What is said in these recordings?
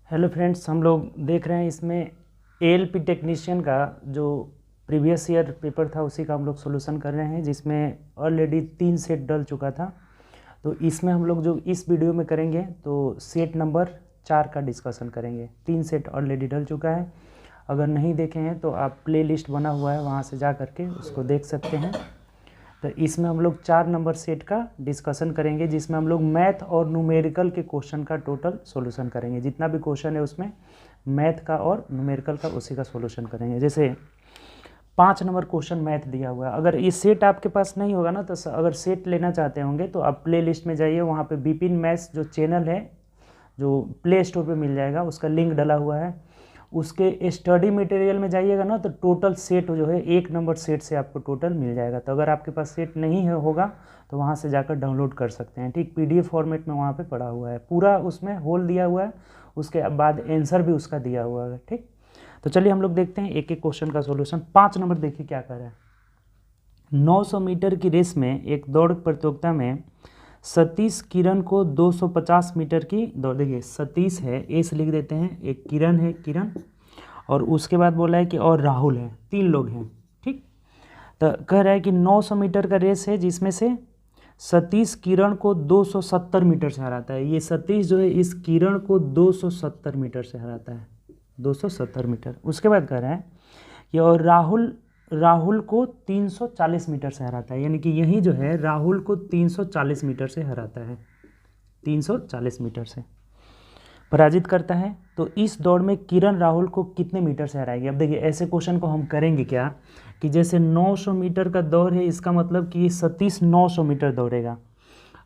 Hello friends, हम लोग देख रहे हैं इसमें एएलपी टेक्नीशियन का जो प्रीवियस ईयर पेपर था उसी का हम लोग सोल्यूशन कर रहे हैं, जिसमें ऑलरेडी 3 सेट डल चुका था। तो इसमें हम लोग जो इस वीडियो में करेंगे तो सेट नंबर 4 का डिस्कशन करेंगे। 3 सेट ऑलरेडी डल चुका है। अगर नहीं देखे हैं तो आप प्ले लिस्ट बना हुआ है, वहाँ से जा करके उसको देख सकते हैं। तो इसमें हम लोग 4 नंबर सेट का डिस्कशन करेंगे, जिसमें हम लोग मैथ और न्यूमेरिकल के क्वेश्चन का टोटल सॉल्यूशन करेंगे। जितना भी क्वेश्चन है उसमें मैथ का और न्यूमेरिकल का उसी का सॉल्यूशन करेंगे। जैसे 5 नंबर क्वेश्चन मैथ दिया हुआ है। अगर ये सेट आपके पास नहीं होगा ना, तो अगर सेट लेना चाहते होंगे तो आप प्ले लिस्ट में जाइए, वहाँ पे बिपिन मैथ्स जो चैनल है जो प्ले स्टोर पे मिल जाएगा, उसका लिंक डला हुआ है। उसके स्टडी मटेरियल में जाइएगा ना, तो टोटल सेट जो है 1 नंबर सेट से आपको टोटल मिल जाएगा। तो अगर आपके पास सेट नहीं है होगा तो वहाँ से जाकर डाउनलोड कर सकते हैं। ठीक, पीडीएफ फॉर्मेट में वहाँ पे पड़ा हुआ है, पूरा उसमें होल दिया हुआ है, उसके बाद आंसर भी उसका दिया हुआ है। ठीक, तो चलिए हम लोग देखते हैं एक एक क्वेश्चन का सॉल्यूशन। 5 नंबर देखिए क्या कर रहा है। 900 मीटर की रेस में एक दौड़ प्रतियोगिता में सतीश किरण को 250 मीटर की दौड़, देखिए सतीश है, ए से लिख देते हैं, एक किरण है, किरण, और उसके बाद बोला है कि और राहुल है, 3 लोग हैं। ठीक, तो कह रहा है कि 900 मीटर का रेस है जिसमें से सतीश किरण को 270 मीटर से हराता है। ये सतीश जो है इस किरण को 270 मीटर से हराता है, 270 मीटर। उसके बाद कह रहा है कि और राहुल को 340 मीटर से हराता है, यानी कि यही जो है राहुल को 340 मीटर से हराता है, 340 मीटर से पराजित करता है। तो इस दौड़ में किरण राहुल को कितने मीटर से हराएगी। अब देखिए ऐसे क्वेश्चन को हम करेंगे क्या कि जैसे 900 मीटर का दौड़ है, इसका मतलब कि सतीश 900 मीटर दौड़ेगा,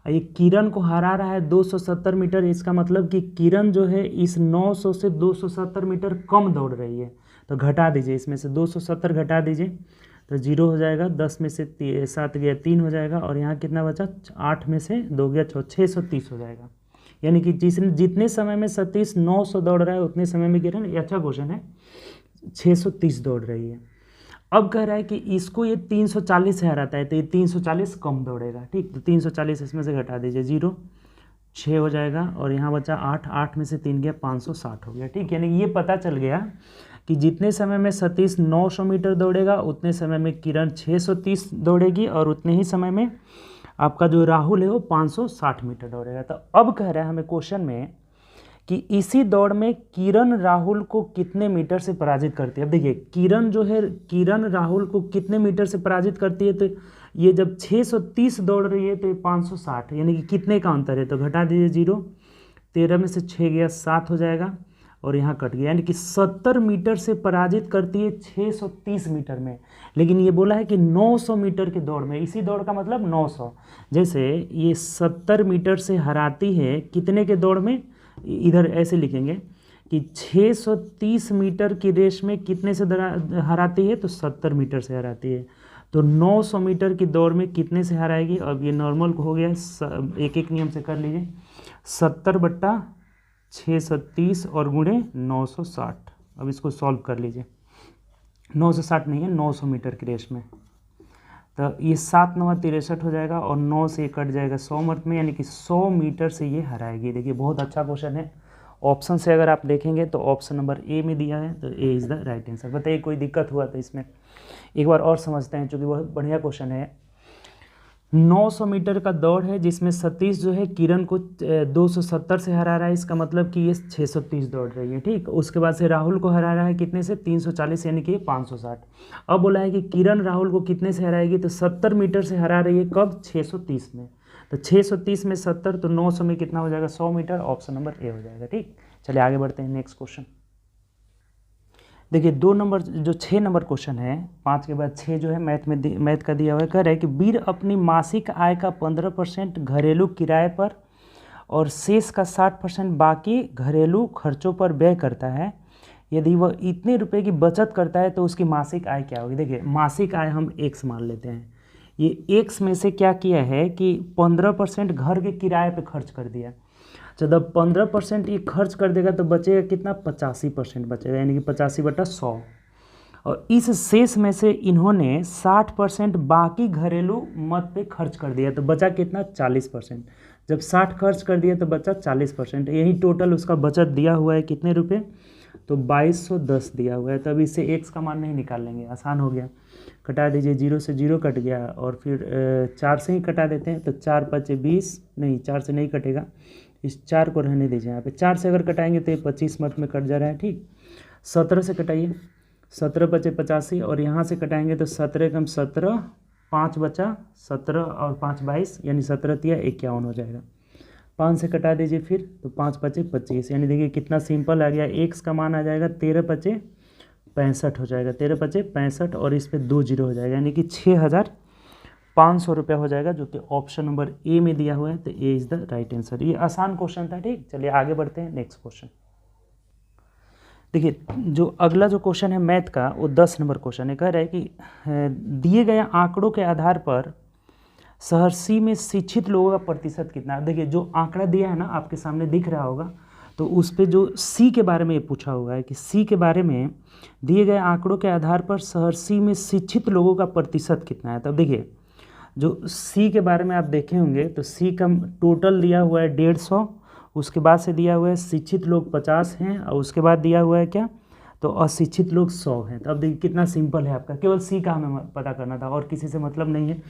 ये किरण को हरा रहा है 270 मीटर, इसका मतलब कि किरण जो है इस 900 से 270 मीटर कम दौड़ रही है। तो घटा दीजिए, इसमें से 270 घटा दीजिए तो 0 हो जाएगा, 10 में से 7 गया 3 हो जाएगा, और यहाँ कितना बचा, 8 में से 2 गया 630 हो जाएगा। यानी कि जितने समय में सतीश 900 दौड़ रहा है उतने समय में किरण, ये अच्छा क्वेश्चन है, 630 दौड़ रही है। अब कह रहा है कि इसको ये 340 से हराता है, तो ये 340 कम दौड़ेगा। ठीक, तो 340 इसमें से घटा दीजिए, 0, 6 हो जाएगा, और यहाँ बचा 8, 8 में से 3 गया 560 हो गया। ठीक, यानी ये पता चल गया कि जितने समय में सतीश 900 मीटर दौड़ेगा उतने समय में किरण 630 दौड़ेगी, और उतने ही समय में आपका जो राहुल है वो 560 मीटर दौड़ेगा। तो अब कह रहा है हमें क्वेश्चन में कि इसी दौड़ में किरण राहुल को कितने मीटर से पराजित करती है। अब देखिए किरण जो है, किरण राहुल को कितने मीटर से पराजित करती है, तो ये जब 630 दौड़ रही है तो ये 560, यानी कि कितने का अंतर है, तो घटा दीजिए 0, 13 में से 6 गया 7 हो जाएगा, और यहाँ कट गया, यानी कि 70 मीटर से पराजित करती है 630 मीटर में। लेकिन ये बोला है कि 900 मीटर की दौड़ में, इसी दौड़ का मतलब 900, जैसे ये 70 मीटर से हराती है कितने के दौड़ में, इधर ऐसे लिखेंगे कि 630 मीटर की रेस में कितने से हराती है, तो 70 मीटर से हराती है। तो 900 मीटर की दौड़ में कितने से हराएगी। अब ये नॉर्मल हो गया, एक एक नियम से कर लीजिए, 70/630 और गुणे 960। अब इसको सॉल्व कर लीजिए, 960 नहीं है, 900 मीटर की रेस में, तो ये 7 9 63 हो जाएगा, और 9 से कट जाएगा 100 मीटर में, यानी कि 100 मीटर से ये हराएगी। देखिए बहुत अच्छा क्वेश्चन है। ऑप्शन से अगर आप देखेंगे तो ऑप्शन नंबर ए में दिया है, तो A is the right answer. बताइए कोई दिक्कत हुआ तो इसमें एक बार और समझते हैं, चूँकि बहुत बढ़िया क्वेश्चन है। 900 मीटर का दौड़ है जिसमें सतीश जो है किरण को 270 से हरा रहा है, इसका मतलब कि ये 630 दौड़ रही है। ठीक, उसके बाद से राहुल को हरा रहा है कितने से, 340, यानी कि 560। अब बोला है कि किरण राहुल को कितने से हराएगी, तो 70 मीटर से हरा रही है, कब, 630 में। तो 630 में 70, तो 900 में कितना हो जाएगा, 100 मीटर। ऑप्शन नंबर ए हो जाएगा। ठीक, चलिए आगे बढ़ते हैं, नेक्स्ट क्वेश्चन देखिए। 2 नंबर जो 6 नंबर क्वेश्चन है, 5 के बाद 6 जो है मैथ का दिया हुआ है। कह रहा है कि वीर अपनी मासिक आय का 15% घरेलू किराए पर और शेष का 60% बाकी घरेलू खर्चों पर व्यय करता है। यदि वह इतने रुपए की बचत करता है तो उसकी मासिक आय क्या होगी। देखिए मासिक आय हम x मान लेते हैं, ये x में से क्या किया है कि 15% घर के किराए पे खर्च कर दिया। जब 15% ये खर्च कर देगा तो बचेगा कितना, 85% बचेगा, यानी कि 85/100। और इस शेष में से इन्होंने 60% बाकी घरेलू मद पे खर्च कर दिया, तो बचा कितना, 40%। जब 60 खर्च कर दिया तो बचा 40%। यही टोटल उसका बचत दिया हुआ है कितने रुपए, तो 2210 दिया हुआ है। तब इससे x का मान नहीं निकाल लेंगे, आसान हो गया। कटा दीजिए, 0 से 0 कट गया और फिर 4 से ही कटा देते हैं, तो 4 पचे 20, नहीं 4 से नहीं कटेगा, इस 4 को रहने दीजिए यहाँ पे। 4 से अगर कटाएंगे तो ये 25 मत में कट जा रहा है, ठीक। 17 से कटाइए, 17 पचे 85 और यहाँ से कटाएंगे तो 17 कम 17, 5 बचा 17 और 5 22, यानी 17 तिया 51 हो जाएगा। 5 से कटा दीजिए फिर, तो 5 पचे 25, यानी देखिए कितना सिंपल आ गया। x का मान आ जाएगा 13 पचे 65 हो जाएगा, 13 पचे 65 और इस पे 2 जीरो हो जाएगा, यानी कि 6500 रुपया हो जाएगा, जो कि ऑप्शन नंबर ए में दिया हुआ है। तो A is the right answer. ये आसान क्वेश्चन था, ठीक। चलिए आगे बढ़ते हैं, नेक्स्ट क्वेश्चन। देखिए जो अगला जो क्वेश्चन है मैथ का, वो 10 नंबर क्वेश्चन है। कह रहा है कि दिए गए आंकड़ों के आधार पर सहरसी में शिक्षित लोगों का प्रतिशत कितना है। देखिए जो आंकड़ा दिया है ना, आपके सामने दिख रहा होगा, तो उस पर जो सी के बारे में ये पूछा हुआ है कि सी के बारे में दिए गए आंकड़ों के आधार पर सहरसी में शिक्षित लोगों का प्रतिशत कितना है। तब देखिए जो सी के बारे में आप देखे होंगे, तो सी का टोटल दिया हुआ है 150, उसके बाद से दिया हुआ है शिक्षित लोग 50 हैं, और उसके बाद दिया हुआ है क्या, तो अशिक्षित लोग 100 हैं। तो अब देखिए कितना सिंपल है आपका, केवल सी का हमें पता करना था और किसी से मतलब नहीं है।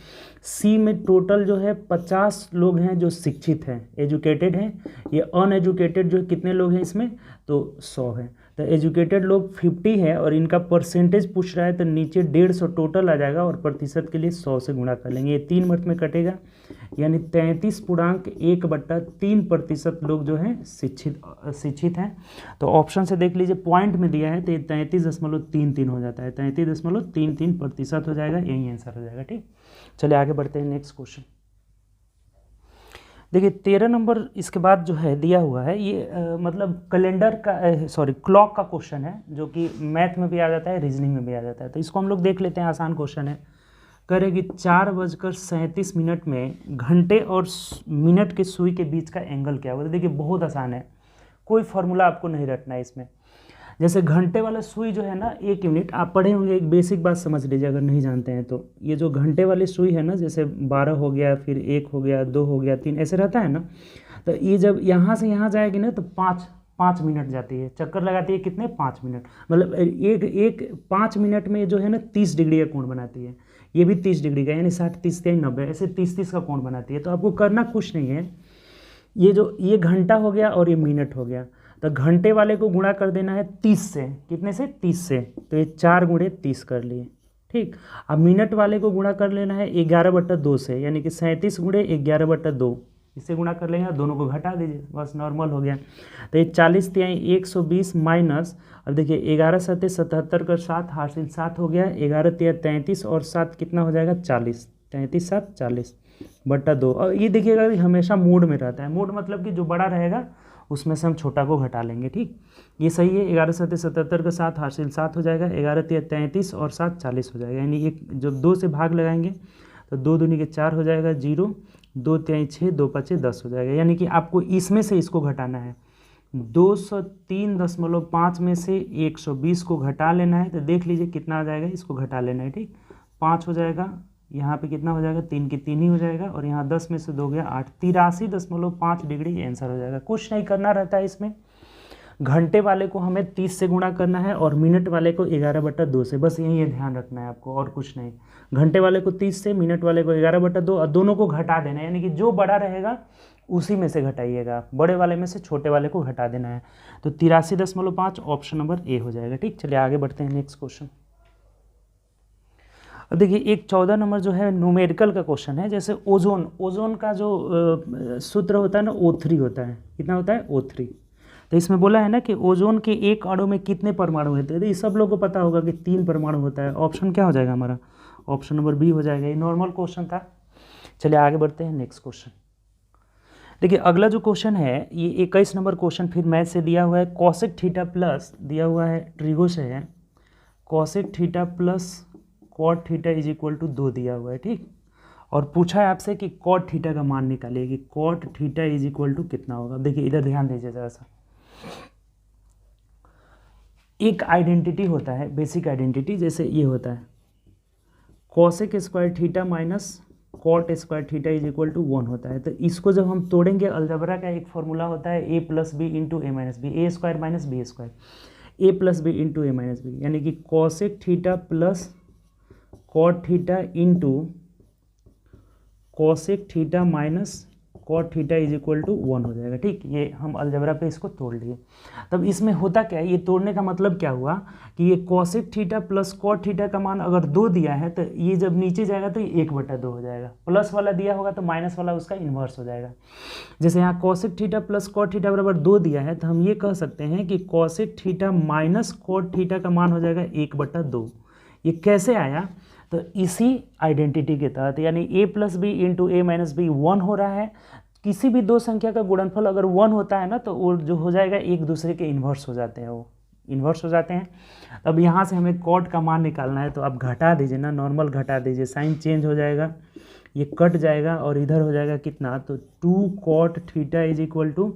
सी में टोटल जो है 50 लोग हैं जो शिक्षित हैं, एजुकेटेड हैं। ये अनएजुकेटेड जो कितने लोग हैं इसमें, तो 100 हैं। तो एजुकेटेड लोग 50 है और इनका परसेंटेज पूछ रहा है, तो नीचे 150 टोटल आ जाएगा और प्रतिशत के लिए 100 से गुणा कर लेंगे। ये 3 मत में कटेगा, यानी 33.1/3% लोग जो हैं शिक्षित हैं। तो ऑप्शन से देख लीजिए, पॉइंट में दिया है तो ये 33.33 हो जाता है, 33.33% हो जाएगा, यही आंसर हो जाएगा, ठीक। चलिए आगे बढ़ते हैं, नेक्स्ट क्वेश्चन। देखिए 13 नंबर इसके बाद जो है दिया हुआ है, ये मतलब कैलेंडर का क्लॉक का क्वेश्चन है, जो कि मैथ में भी आ जाता है, रीजनिंग में भी आ जाता है। तो इसको हम लोग देख लेते हैं, आसान क्वेश्चन है। कह रहे कि 4:37 में घंटे और मिनट के सुई के बीच का एंगल क्या होगा। तो देखिए बहुत आसान है, कोई फार्मूला आपको नहीं रटना है इसमें। जैसे घंटे वाला सुई जो है ना, 1 यूनिट आप पढ़े होंगे, एक बेसिक बात समझ लीजिए अगर नहीं जानते हैं तो। ये जो घंटे वाली सुई है ना, जैसे 12 हो गया, फिर 1 हो गया, 2 हो गया, 3 ऐसे रहता है ना। तो ये जब यहाँ से यहाँ जाएगी ना, तो 5 मिनट जाती है, चक्कर लगाती है, कितने 5 मिनट, मतलब एक 5 मिनट में जो है ना 30 डिग्री का कोण बनाती है। ये भी 30 डिग्री का, यानी 60 30 3 90, ऐसे 30 का कोण बनाती है। तो आपको करना कुछ नहीं है, ये घंटा हो गया और ये मिनट हो गया, तो घंटे वाले को गुणा कर देना है 30 से, कितने से 30 से, तो ये 4 गुणे 30 कर लिए, ठीक। अब मिनट वाले को गुणा कर लेना है 11/2 से, यानी कि 37 गुणे 11/2, इससे गुणा कर लेंगे, दोनों को घटा दीजिए, बस नॉर्मल हो गया। तो ये 40 तिहाई 120 माइनस, अब देखिए 11 सत्ते 77 कर 7 हासिल 7 हो गया, 11 तिहाई 33 और 7 कितना हो जाएगा 40, 33 7 40/2। और ये देखिएगा हमेशा मूड में रहता है, मूड मतलब कि जो बड़ा रहेगा उसमें से हम छोटा को घटा लेंगे, ठीक। ये सही है, 11 सत्ते 77 का 7 हासिल 7 हो जाएगा, 11 तिहाई 33 और 7 40 हो जाएगा, यानी एक जब 2 से भाग लगाएंगे तो 2 दूनी के 4 हो जाएगा 0, 2 तिहाई 6, 2 पचे 10 हो जाएगा। यानी कि आपको इसमें से इसको घटाना है, 203.5 में से 120 को घटा लेना है। तो देख लीजिए कितना आ जाएगा, इसको घटा लेना है, ठीक। 5 हो जाएगा, यहाँ पे कितना हो जाएगा, 3 के 3 ही हो जाएगा, और यहाँ 10 में से 2 गया 8, 83.5 डिग्री आंसर हो जाएगा। कुछ नहीं करना रहता है इसमें, घंटे वाले को हमें 30 से गुणा करना है और मिनट वाले को 11/2 से, बस यही ध्यान रखना है आपको, और कुछ नहीं। घंटे वाले को 30 से, मिनट वाले को 11/2, और दोनों को घटा देना है, यानी कि जो बड़ा रहेगा उसी में से घटाइएगा, बड़े वाले में से छोटे वाले को घटा देना है। तो 83.5 ऑप्शन नंबर ए हो जाएगा, ठीक। चलिए आगे बढ़ते हैं, नेक्स्ट क्वेश्चन। अब देखिए एक 14 नंबर जो है न्यूमेरिकल का क्वेश्चन है। जैसे ओजोन का जो सूत्र होता है ना, O3 होता है, कितना होता है O3। तो इसमें बोला है ना कि ओजोन के एक अणु में कितने परमाणु होते हैं। तो ये सब लोगों को पता होगा कि 3 परमाणु होता है। ऑप्शन क्या हो जाएगा हमारा, ऑप्शन नंबर बी हो जाएगा। ये नॉर्मल क्वेश्चन था। चलिए आगे बढ़ते हैं, नेक्स्ट क्वेश्चन। देखिए अगला जो क्वेश्चन है, ये 21 नंबर क्वेश्चन फिर मैथ से दिया हुआ है। कॉसेक थीटा प्लस दिया हुआ है, ट्रिगो से है, cosec theta plus cot theta is equal to 2 दिया हुआ है, ठीक। और पूछा है आपसे कि कॉट थीटा का मान निकालिए कि cot theta is equal to कितना होगा। देखिए इधर ध्यान दीजिए जरा सा, एक आइडेंटिटी होता है, बेसिक आइडेंटिटी, जैसे ये होता है cosec square theta minus cot square theta is equal to 1 होता है। तो इसको जब हम तोड़ेंगे, अलजबरा का एक फॉर्मूला होता है A plus B into A minus B, A square minus B square, A plus B into A minus B, यानी कि cosec theta plus cot theta into cosec theta minus cot theta is equal to 1 हो जाएगा। ठीक, ये हम algebra पे इसको तोड़ लिए। तब इसमें होता क्या है, ये तोड़ने का मतलब क्या हुआ कि ये cosec theta plus cot theta का मान अगर 2 दिया है तो ये जब नीचे जाएगा तो ये 1/2 हो जाएगा, प्लस वाला दिया होगा तो माइनस वाला उसका इन्वर्स हो जाएगा। जैसे यहाँ cosec theta plus cot theta बराबर 2 दिया है तो हम ये कह सकते हैं कि cosec theta minus cot theta का मान हो जाएगा 1/2। ये कैसे आया, तो इसी आइडेंटिटी के तहत, यानी a plus B into A minus B 1 हो रहा है। किसी भी दो संख्या का गुणनफल अगर 1 होता है ना तो वो जो हो जाएगा एक दूसरे के इन्वर्स हो जाते हैं, वो इन्वर्स हो जाते हैं। अब यहाँ से हमें कॉट का मान निकालना है तो आप घटा दीजिए ना, नॉर्मल घटा दीजिए, साइन चेंज हो जाएगा, ये कट जाएगा और इधर हो जाएगा कितना, तो 2 cot theta is equal to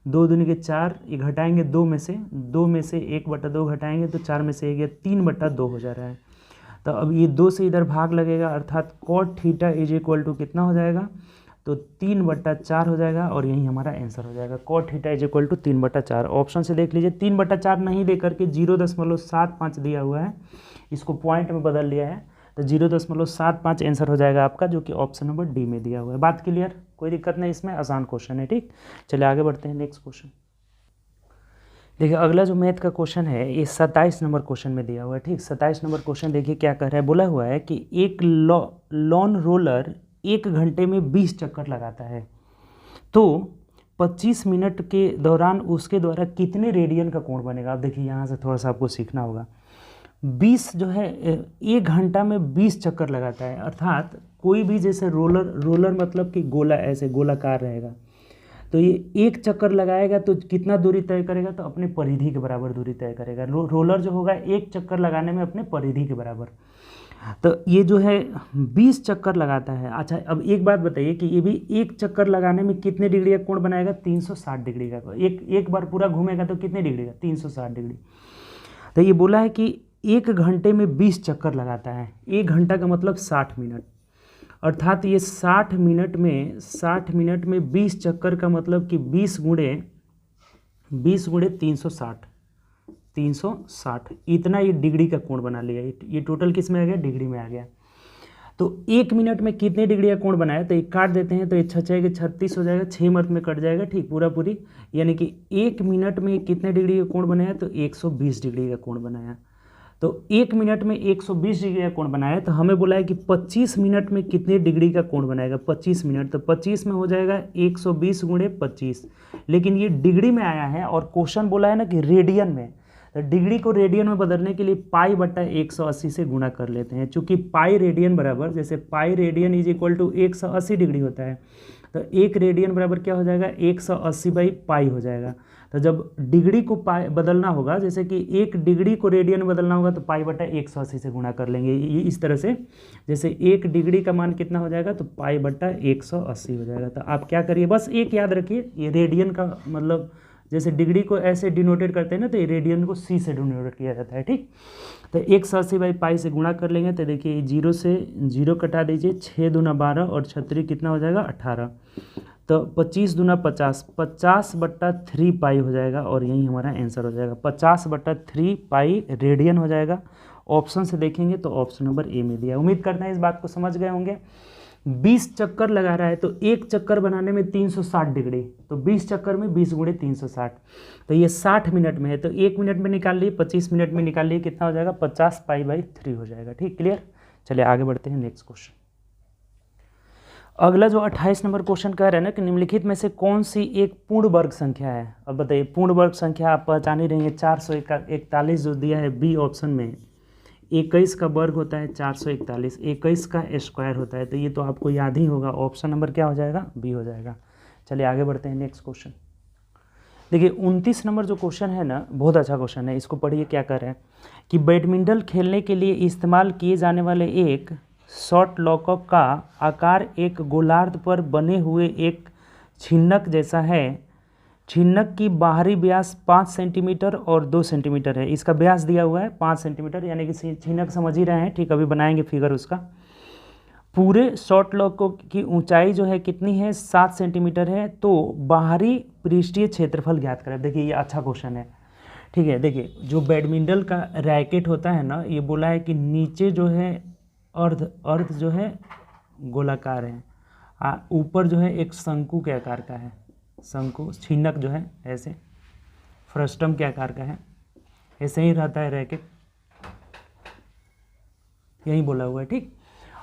2 दूनी के 4, ये घटाएंगे 2 में से 1/2 घटाएंगे तो 4 में से 1 गया, 3/2 हो जा रहा है। तो अब ये 2 से इधर भाग लगेगा, अर्थात cot theta is equal to कितना हो जाएगा, तो 3/4 हो जाएगा और यही हमारा आंसर हो जाएगा। Cot theta is equal to 3/4। Option से देख लीजिए, 3/4 नहीं दे करके 0.75 दिया हुआ है, इसको पॉइंट में बदल लिया है तो 0.75 आंसर हो जाएगा आपका, जो कि ऑप्शन नंबर डी में दिया हुआ है। बात क्लियर, कोई दिक्कत नहीं, इसमें आसान क्वेश्चन है। ठीक, चलिए आगे बढ़ते हैं नेक्स्ट क्वेश्चन। देखिए अगला जो मैथ का क्वेश्चन है ये 27 नंबर क्वेश्चन में दिया हुआ है। ठीक, 27 नंबर क्वेश्चन देखिए क्या कह रहा है, बोला हुआ है कि एक लॉन रोलर 1 घंटे में 20 चक्कर लगाता है, तो 25 मिनट के दौरान उसके द्वारा कितने रेडियन का कोण बनेगा। आप देखिए यहाँ से थोड़ा सा आपको सीखना होगा। 20 जो है 1 घंटा में 20 चक्कर लगाता है, अर्थात कोई भी जैसे रोलर मतलब कि गोला, ऐसे गोलाकार रहेगा, तो ये 1 चक्कर लगाएगा तो कितना दूरी तय करेगा, तो अपने परिधि के बराबर दूरी तय करेगा। रोलर जो होगा 1 चक्कर लगाने में अपने परिधि के बराबर, तो ये जो है 20 चक्कर लगाता है। अच्छा, अब एक बात बताइए कि ये भी 1 चक्कर लगाने में कितने डिग्री का कोण बनाएगा, 360 डिग्री का। एक बार पूरा घूमेगा तो कितने डिग्री का, 360 डिग्री। तो ये बोला है कि 1 घंटे में 20 चक्कर लगाता है, 1 घंटा का मतलब 60 मिनट, अर्थात ये 60 मिनट में 20 चक्कर का मतलब कि 20 गुणे 360 इतना ये डिग्री का कोण बना लिया। ये टोटल किस में आ गया, डिग्री में आ गया। तो 1 मिनट में कितने डिग्री का कोण बनाया, तो ये काट देते हैं तो ये 6 के 36 हो जाएगा, 6 मिनट में कट जाएगा। ठीक, पूरी, यानी कि 1 मिनट में कितने डिग्री का कोण बनाया, तो 120 डिग्री का कोण बनाया। तो 1 मिनट में 120 डिग्री का कोण बनाया, तो हमें बोला है कि 25 मिनट में कितने डिग्री का कोण बनाएगा, 25 मिनट, तो 25 में हो जाएगा 120 गुणे 25, लेकिन ये डिग्री में आया है और क्वेश्चन बोला है ना कि रेडियन में, तो डिग्री को रेडियन में बदलने के लिए π/180 से गुणा कर लेते हैं। चूंकि पाई रेडियन बराबर, जैसे pi radian is equal to 180 degree होता है, तो 1 रेडियन बराबर क्या हो जाएगा, 180/π हो जाएगा। तो जब डिग्री को पाई बदलना होगा, जैसे कि 1 डिग्री को रेडियन में बदलना होगा तो π/180 से गुणा कर लेंगे। ये इस तरह से, जैसे 1 डिग्री का मान कितना हो जाएगा, तो π/180 हो जाएगा। तो आप क्या करिए, बस एक याद रखिए, ये रेडियन का मतलब, जैसे डिग्री को ऐसे डिनोटेड करते हैं ना, तो ये रेडियन को सी से डिनोटेड किया जाता है। ठीक, तो 180/π से गुणा कर लेंगे तो देखिए 0 से 0 कटा दीजिए, 6 दूना 12 और 36 कितना हो जाएगा, 18, तो 25 दूना 50, 50/3π हो जाएगा और यही हमारा आंसर हो जाएगा। 50/3π रेडियन हो जाएगा। ऑप्शन से देखेंगे तो ऑप्शन नंबर ए में दिया। उम्मीद करते हैं इस बात को समझ गए होंगे। 20 चक्कर लगा रहा है तो 1 चक्कर बनाने में 360 डिग्री, तो 20 चक्कर में 20 गुणे 360, तो ये 60 मिनट में है, तो 1 मिनट में निकाल लिए, 25 मिनट में निकाल लिए, कितना हो जाएगा, 50π/3 हो जाएगा। ठीक, क्लियर। चलिए आगे बढ़ते हैं नेक्स्ट क्वेश्चन। अगला जो 28 नंबर क्वेश्चन कह रहे हैं ना कि निम्नलिखित में से कौन सी एक पूर्ण वर्ग संख्या है। अब बताइए, पूर्ण वर्ग संख्या आप पहचान ही रही है, 441 जो दिया है बी ऑप्शन में, 21 का वर्ग होता है 441, 21 का स्क्वायर होता है, तो ये तो आपको याद ही होगा। ऑप्शन नंबर क्या हो जाएगा, बी हो जाएगा। चलिए आगे बढ़ते हैं नेक्स्ट क्वेश्चन। देखिए 29 नंबर जो क्वेश्चन है ना, बहुत अच्छा क्वेश्चन है, इसको पढ़िए क्या कर रहे हैं कि बैडमिंटन खेलने के लिए इस्तेमाल किए जाने वाले एक शॉट लॉकअप का आकार एक गोलार्ध पर बने हुए एक छिन्नक जैसा है। छिन्नक की बाहरी व्यास 5 सेंटीमीटर और 2 सेंटीमीटर है। इसका व्यास दिया हुआ है 5 सेंटीमीटर, यानी कि छिन्नक समझ ही रहे हैं। ठीक, अभी बनाएंगे फिगर उसका। पूरे शॉर्ट लॉग को की ऊंचाई जो है कितनी है 7 सेंटीमीटर है, तो बाहरी पृष्ठीय क्षेत्रफल ज्ञात करें। देखिए ये अच्छा क्वेश्चन है, ठीक है। देखिए जो बैडमिंटन का रैकेट होता है ना, ये बोला है कि नीचे जो है अर्ध जो है गोलाकार है, ऊपर जो है एक शंकु के आकार का है, शंकु छिन्नक जो है ऐसे फ्रस्टम के आकार का है, ऐसे ही रहता है रैकेट, यही बोला हुआ है, ठीक।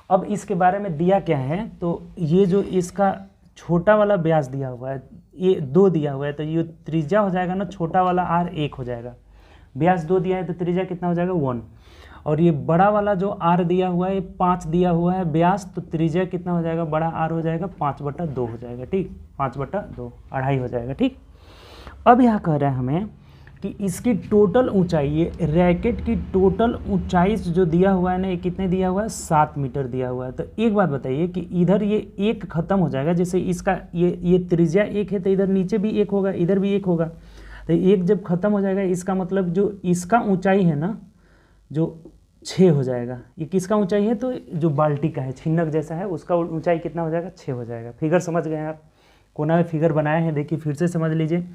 अब इसके बारे में दिया क्या है, तो ये जो इसका छोटा वाला व्यास दिया हुआ है, ये 2 दिया हुआ है, तो ये त्रिज्या हो जाएगा ना, छोटा वाला r 1 हो जाएगा, व्यास 2 दिया है तो त्रिज्या कितना हो जाएगा 1, और ये बड़ा वाला जो r दिया हुआ है 5 दिया हुआ है व्यास, तो त्रिज्या कितना हो जाएगा, बड़ा r हो जाएगा 5/2 हो जाएगा, ठीक, 5/2 2.5 हो जाएगा, ठीक। अब यहाँ कह रहा है हमें कि इसकी टोटल ऊंचाई, ये रैकेट की टोटल ऊंचाई जो दिया हुआ है ना, ये कितने दिया हुआ है 7 मीटर दिया हुआ है। तो एक बात बताइए कि इधर ये 1 खत्म हो जाएगा, जैसे इसका ये त्रिज्या 1 है तो इधर नीचे भी 1 होगा, इधर भी 1 होगा, तो 1 जब खत्म हो जाएगा इसका मतलब जो इसका ऊंचाई है ना, जो 6 हो जाएगा। ये किसका ऊंचाई है, तो जो बाल्टी का है, छिन्नक जैसा है, उसका ऊंचाई कितना हो जाएगा 6 हो जाएगा। फिगर समझ गए आप, कोना में फिगर बनाए हैं, देखिए फिर से समझ लीजिए।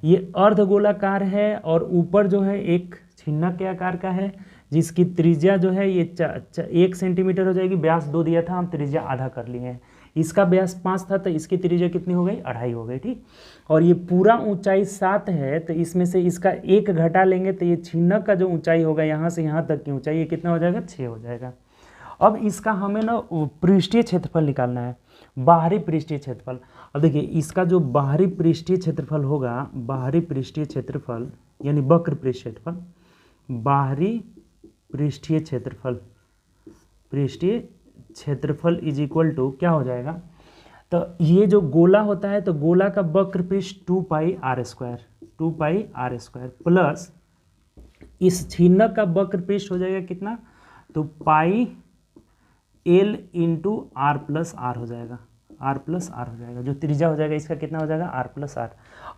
ये अर्धगोलाकार है और ऊपर जो है एक छिन्नक के आकार का है, जिसकी त्रिज्या जो है ये 1 सेंटीमीटर हो जाएगी, व्यास 2 दिया था, हम त्रिज्या आधा कर लिए हैं। इसका व्यास 5 था तो इसकी त्रिज्या कितनी हो गई 2.5 हो गई, ठीक। और ये पूरा ऊंचाई 7 है, तो इसमें से इसका 1 घटा लेंगे तो ये छिन्नक का जो ऊंचाई होगा यहाँ से यहाँ तक की ऊंचाई, ये कितना हो जाएगा 6 हो जाएगा। अब इसका हमें ना पृष्ठीय क्षेत्रफल निकालना है, बाहरी पृष्ठीय क्षेत्रफल। अब देखिए इसका जो बाहरी पृष्ठीय क्षेत्रफल होगा, बाहरी पृष्ठीय क्षेत्रफल यानी वक्र पृष्ठीय क्षेत्रफल, बाहरी पृष्ठीय क्षेत्रफल, पृष्ठीय क्षेत्रफल इज इक्वल टू क्या हो जाएगा, तो ये जो गोला होता है तो गोला का वक्र पृष्ठ 2πr² प्लस इस छिन्नक का वक्र पृष्ठ हो जाएगा कितना, तो पाई l into r plus r हो जाएगा, r प्लस r हो जाएगा, जो त्रिज्या हो जाएगा इसका कितना हो जाएगा r प्लस r।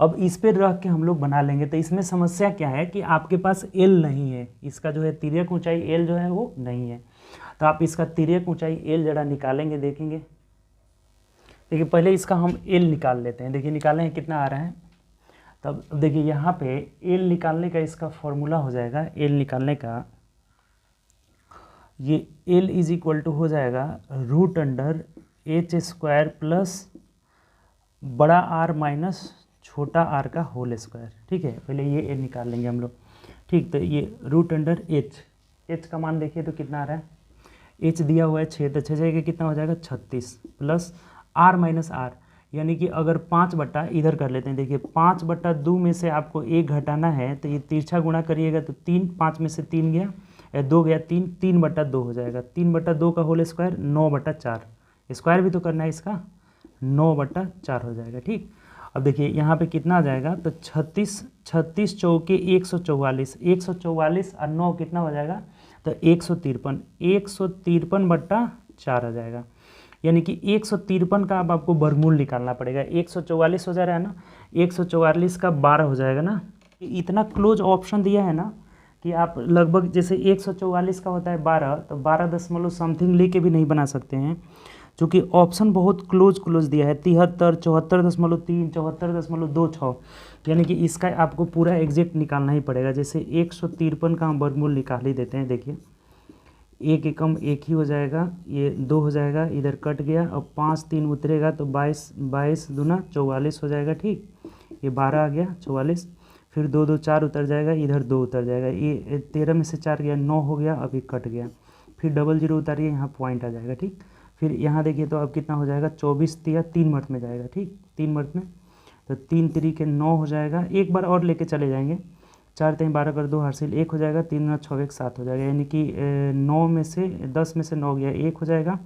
अब इस पर रख के हम लोग बना लेंगे। तो इसमें समस्या क्या है कि आपके पास l नहीं है, इसका जो है तिर्यक ऊंचाई l जो है वो नहीं है, तो आप इसका तिर्यक ऊंचाई l जरा निकालेंगे, देखेंगे। देखिए पहले इसका हम l निकाल लेते हैं, देखिए निकालें हैं कितना आ रहा है। तब देखिए यहाँ पे l निकालने का इसका फॉर्मूला हो जाएगा, l निकालने का ये l इज इक्वल टू हो जाएगा √h² प्लस बड़ा R माइनस छोटा r का होल स्क्वायर, ठीक है। पहले ये l निकाल लेंगे हम लोग, ठीक। तो ये √h का मान देखिए तो कितना आ रहा है, h दिया हुआ है 6, तो 6 जगह कितना हो जाएगा 36 प्लस r माइनस r, यानी कि अगर 5 बटा इधर कर लेते हैं, देखिए 5/2 में से आपको 1 घटाना है, तो ये तिरछा गुणा करिएगा तो 3, 5 में से 3 गया, 2 गया 3, 3/2 हो जाएगा, 3/2 का होल स्क्वायर 9/4, स्क्वायर भी तो करना है इसका, 9/4 हो जाएगा, ठीक। अब देखिए यहाँ पे कितना आ जाएगा, तो 36 चौके 144, 144 और 9 कितना हो जाएगा, तो 153, 153/4 हो जाएगा, यानी कि 153 का अब आपको वर्गमूल निकालना पड़ेगा। 144 हो जा रहा है ना, 144 का 12 हो जाएगा ना। इतना क्लोज ऑप्शन दिया है ना कि आप लगभग जैसे 144 का होता है 12, तो 12 दशमलव समथिंग लेके भी नहीं बना सकते हैं, क्योंकि ऑप्शन बहुत क्लोज दिया है, 73, 74.3, 74.26, यानी कि इसका आपको पूरा एग्जैक्ट निकालना ही पड़ेगा। जैसे 153 का हम वर्गमूल निकाल ही देते हैं, देखिए 1 एकम 1 ही हो जाएगा, ये 2 हो जाएगा, इधर कट गया, अब 5 3 उतरेगा तो 22 दूना 44 हो जाएगा, ठीक। ये 12 आ गया 44, फिर 2 2 4 उतर जाएगा, इधर 2 उतर जाएगा, ये 13 में से 4 गया 9 हो गया, अभी कट गया, फिर 00 उतारिए, यहाँ पॉइंट आ जाएगा, ठीक। फिर यहाँ देखिए तो अब कितना हो जाएगा 24 दिया 3 मर्त में जाएगा, ठीक, 3 मर्त में, तो 3 3 9 हो जाएगा। एक बार और लेके चले जाएंगे, 4 3 12 कर 2 हासिल 1 हो जाएगा, 3 6 1 7 हो जाएगा, यानी कि 9 में से 10 में से 9 गया 1 हो जाएगा,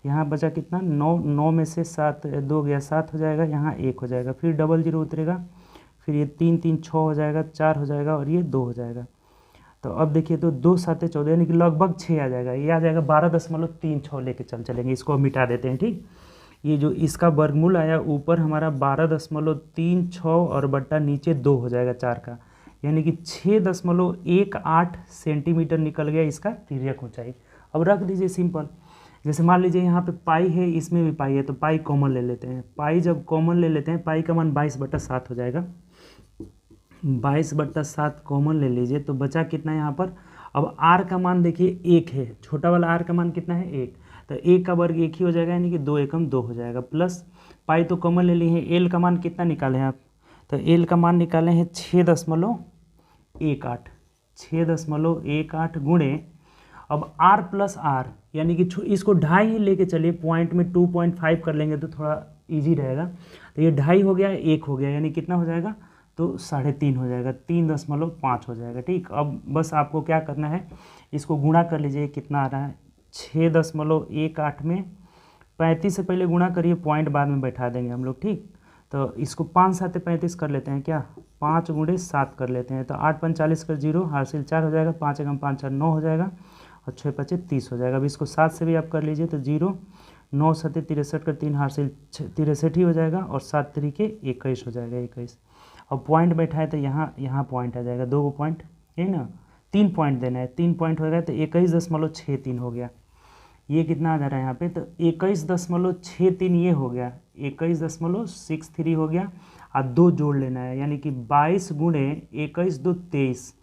यहाँ बचा कितना 9 में से 7 2 गया 7 हो जाएगा, यहाँ 1 हो जाएगा, फिर 00 उतरेगा, फिर ये 3 3 6 हो जाएगा, 4 हो जाएगा और ये 2 हो जाएगा। तो अब देखिए तो 2 7 14 यानी कि लगभग 6 आ जाएगा, ये आ जाएगा 12.36 लेके चलेंगे, इसको हम मिटा देते हैं, ठीक। ये जो इसका वर्गमूल आया ऊपर हमारा 12.36 और बट्टा नीचे 2 हो जाएगा 4 का, यानी कि 6.18 सेंटीमीटर निकल गया इसका तिर्यक ऊंचाई। अब रख दीजिए सिंपल, जैसे मान लीजिए यहाँ पे पाई है, इसमें भी पाई है, तो पाई कॉमन ले लेते हैं। पाई जब कॉमन ले लेते हैं, पाई का मान 22/7 हो जाएगा। 22/7 कॉमन ले लीजिए तो बचा कितना यहाँ पर। अब आर का मान देखिए 1 है, छोटा वाला आर का मान कितना है 1, तो 1 का वर्ग 1 ही हो जाएगा, यानी कि 2 एकम 2 हो जाएगा। प्लस पाई तो कॉमन ले लिए हैं, एल का मान कितना निकाले हैं आप, तो एल का मान निकाले हैं 6.18, 6.18 गुणे, अब r प्लस आर यानी कि इसको 2.5 ही लेके चलिए, पॉइंट में 2.5 कर लेंगे तो थोड़ा इजी रहेगा। तो ये 2.5 हो गया, 1 हो गया, यानी कितना हो जाएगा, तो 3.5 हो जाएगा, 3.5 हो जाएगा। ठीक, अब बस आपको क्या करना है, इसको गुणा कर लीजिए, कितना आ रहा है 6.18 में 35 से पहले गुणा करिए, पॉइंट बाद में बैठा देंगे हम लोग। ठीक, तो इसको 5 7 35 कर लेते हैं, क्या 5 गुणे 7 कर लेते हैं, तो 8 5 40 कर 0, हासिल 4 हो जाएगा, 5 एकम 5 4 9 हो जाएगा, और 6 5 30 हो जाएगा। अब इसको 7 से भी आप कर लीजिए, तो 0 9 7 63 कर 3 हासिल 63 ही हो जाएगा, और 7 3 के 21 हो जाएगा, 21। अब पॉइंट बैठा है तो यहाँ पॉइंट आ जाएगा, 2 पॉइंट, यही ना, 3 पॉइंट देना है, 3 पॉइंट हो गया तो 21.63 हो गया। ये कितना आ जा रहा है यहाँ पे, तो 21.63 ये हो गया, 21.63 हो गया, और 2 जोड़ लेना है, यानी कि 22 गुणे 21 2 23,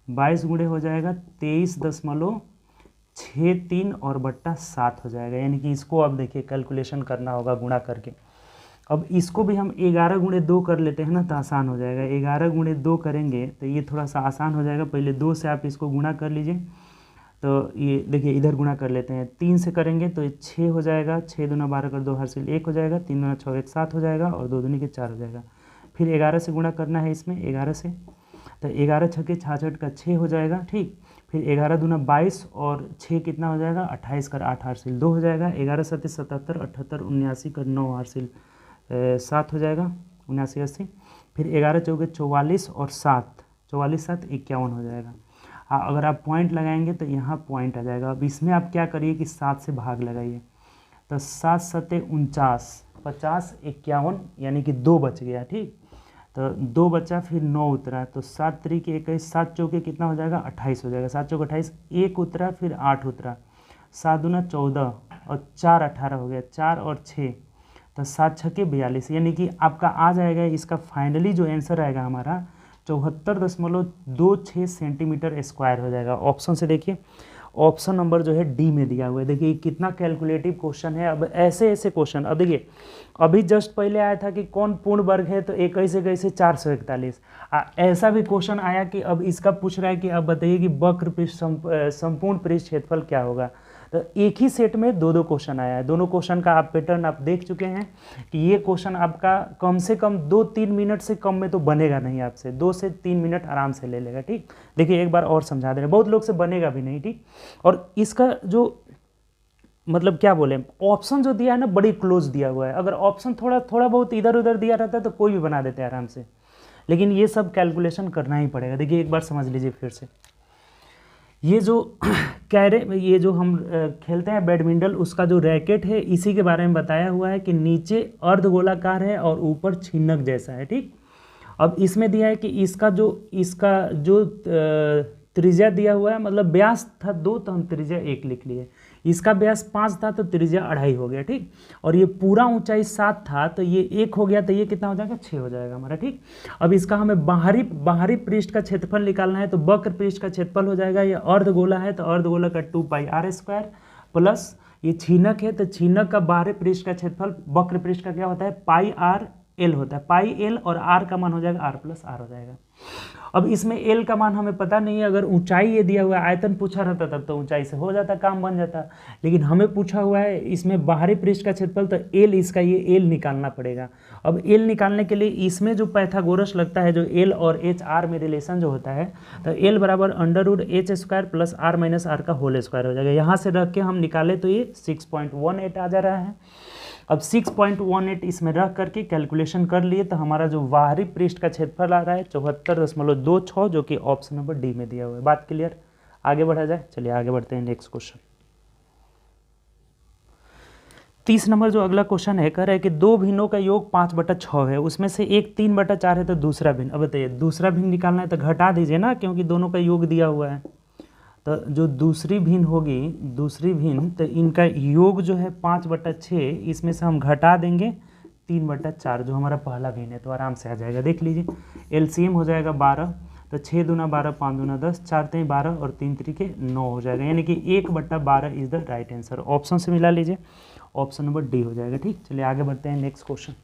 22 गुणे हो जाएगा 23.63 और बट्टा 7 हो जाएगा। यानी कि इसको अब देखिए कैलकुलेशन करना होगा गुणा करके। अब इसको भी हम 11 गुणे 2 कर लेते हैं ना, तो आसान हो जाएगा। 11 गुणे 2 करेंगे तो ये थोड़ा सा आसान हो जाएगा। पहले 2 से आप इसको गुणा कर लीजिए, तो ये देखिए इधर गुणा कर लेते हैं, 3 से करेंगे तो ये 6 हो जाएगा, 6 दूना 12 कर 2 हासिल 1 हो जाएगा, 3 दूना 6 1 7 हो जाएगा, और 2 दूनी के 4 हो जाएगा। फिर 11 से गुणा करना है इसमें, 11 से, तो 11 छक्के 66 का 6 हो जाएगा। ठीक, फिर 11 दूना 22 और 6 कितना हो जाएगा, 28 कर 8 हासिल 2 हो जाएगा, 11 7 77 78 79 कर 9 हासिल 7 हो जाएगा, 79 80। फिर 11 चौके 44 और 7, 44 7 51 हो जाएगा। अगर आप पॉइंट लगाएंगे तो यहाँ पॉइंट आ जाएगा। अब इसमें आप क्या करिए कि 7 से भाग लगाइए, तो 7 7 49, 50 51, यानी कि 2 बच गया। ठीक, तो 2 बचा, फिर 9 उतरा, तो 7 3 के 21, 7 चौके कितना हो जाएगा 28 हो जाएगा, 7 चौके 28, 1 उतरा, फिर 8 उतरा, 7 दूना 14 और 4 18 हो गया, 4 और 6, तो 7 छक्के 42, यानी कि आपका आ जाएगा, इसका फाइनली जो आंसर आएगा हमारा 74.26 सेंटीमीटर स्क्वायर हो जाएगा। ऑप्शन से देखिए, ऑप्शन नंबर जो है डी में दिया हुआ है। देखिए कितना कैलकुलेटिव क्वेश्चन है। अब ऐसे क्वेश्चन, अब देखिए अभी जस्ट पहले आया था कि कौन पूर्ण वर्ग है, तो 21 441। ऐसा भी क्वेश्चन आया कि अब इसका पूछ रहा है कि अब बताइए कि वक्र पृष्ठ संपूर्ण पृष्ठ क्षेत्रफल क्या होगा। तो एक ही सेट में 2 क्वेश्चन आया है। दोनों क्वेश्चन का आप पैटर्न आप देख चुके हैं कि ये क्वेश्चन आपका कम से कम 2-3 मिनट से कम में तो बनेगा नहीं, आपसे 2 से 3 मिनट आराम से ले लेगा। ठीक, देखिए एक बार और समझा दे रहे हैं, बहुत लोग से बनेगा भी नहीं। ठीक, और इसका जो मतलब क्या बोले, ऑप्शन जो दिया है ना बड़ी क्लोज दिया हुआ है। अगर ऑप्शन थोड़ा बहुत इधर उधर दिया रहता है तो कोई भी बना देते हैं आराम से, लेकिन ये सब कैलकुलेशन करना ही पड़ेगा। देखिए एक बार समझ लीजिए फिर से, ये जो ये जो हम खेलते हैं बैडमिंटन, उसका जो रैकेट है इसी के बारे में बताया हुआ है कि नीचे अर्धगोलाकार है और ऊपर छिन्नक जैसा है। ठीक, अब इसमें दिया है कि इसका जो त्रिज्या दिया हुआ है, मतलब व्यास था 2 तो हम त्रिज्या 1 लिख लिए, इसका व्यास 5 था तो त्रिज्या 2.5 हो गया। ठीक, और ये पूरा ऊंचाई 7 था तो ये 1 हो गया, तो ये कितना हो जाएगा 6 हो जाएगा हमारा। ठीक, अब इसका हमें बाहरी पृष्ठ का क्षेत्रफल निकालना है, तो वक्र पृष्ठ का क्षेत्रफल हो जाएगा, ये अर्धगोला है तो अर्धगोला का 2πr² प्लस ये छीनक है तो छीनक का बाहरी पृष्ठ का क्षेत्रफल वक्र पृष्ठ का क्या होता है πr/l होता है, πl, और r का मान हो जाएगा r+r हो जाएगा। अब इसमें l का मान हमें पता नहीं है, अगर ऊंचाई ये दिया हुआ है, आयतन पूछा रहता तब तो ऊंचाई से हो जाता, काम बन जाता, लेकिन हमें पूछा हुआ है इसमें बाहरी पृष्ठ का क्षेत्रफल, तो l इसका ये l निकालना पड़ेगा। अब l निकालने के लिए इसमें जो पाइथागोरस लगता है, जो l और h r में रिलेशन जो होता है, तो l बराबर √h² प्लस r - r का होल स्क्वायर हो जाएगा। यहाँ से रख के हम निकाले तो ये 6.18 आ जा रहा है। अब 6.18 इसमें रख करके कैलकुलेशन कर लिए तो हमारा जो बाहरी पृष्ठ का क्षेत्रफल आ रहा है 74.26, जो कि ऑप्शन नंबर डी में दिया हुआ है। बात क्लियर, आगे बढ़ा जाए, चलिए आगे बढ़ते हैं नेक्स्ट क्वेश्चन। 30 नंबर जो अगला क्वेश्चन है, कह रहा है कि 2 भिन्नों का योग 5/6 है, उसमें से एक 3/4 है तो दूसरा भिन्न। अब बताइए दूसरा भिन्न निकालना है तो घटा दीजिए ना, क्योंकि दोनों का योग दिया हुआ है। तो जो दूसरी भिन्न होगी, दूसरी भिन्न, तो इनका योग जो है 5/6, इसमें से हम घटा देंगे 3/4 जो हमारा पहला भिन्न है, तो आराम से आ जाएगा। देख लीजिए एलसीएम हो जाएगा 12, तो 6 दूना 12, 5 दूना 10, 4 3 12 और 3 3 9 हो जाएगा, यानी कि 1/12 is the right answer. Option से मिला लीजिए, ऑप्शन नंबर डी हो जाएगा। ठीक, चलिए आगे बढ़ते हैं नेक्स्ट क्वेश्चन।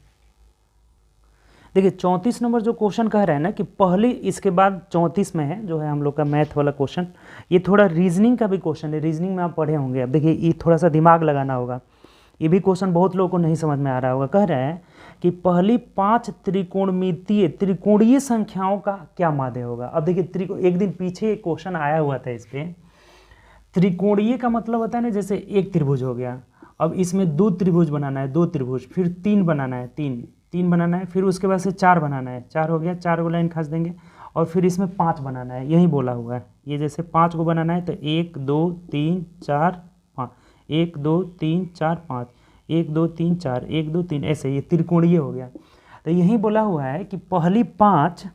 देखिए 34 नंबर जो क्वेश्चन कह रहा है ना कि पहले इसके बाद 34 में है जो है हम लोग का मैथ वाला क्वेश्चन, ये थोड़ा रीजनिंग का भी क्वेश्चन है, रीजनिंग में आप पढ़े होंगे। अब देखिए ये थोड़ा सा दिमाग लगाना होगा, ये भी क्वेश्चन बहुत लोगों को नहीं समझ में आ रहा होगा। कह रहे हैं कि पहली 5 त्रिकोणीय संख्याओं का क्या माध्य होगा। अब देखिए एक दिन पीछे एक क्वेश्चन आया हुआ था इस पर, त्रिकोणीय का मतलब होता है ना, जैसे एक त्रिभुज हो गया, अब इसमें 2 त्रिभुज बनाना है, 2 त्रिभुज, फिर 3 बनाना है, 3 बनाना है, फिर उसके बाद से 4 बनाना है, 4 हो गया, 4 को लाइन खींच देंगे, और फिर इसमें 5 बनाना है, यही बोला हुआ है। ये जैसे 5 को बनाना है तो 1 2 3 4 5, 1 2 3 4 5, 1 2 3 4, 1 2 3, ऐसे ये त्रिकोणीय हो गया। तो यही बोला हुआ है कि पहली 5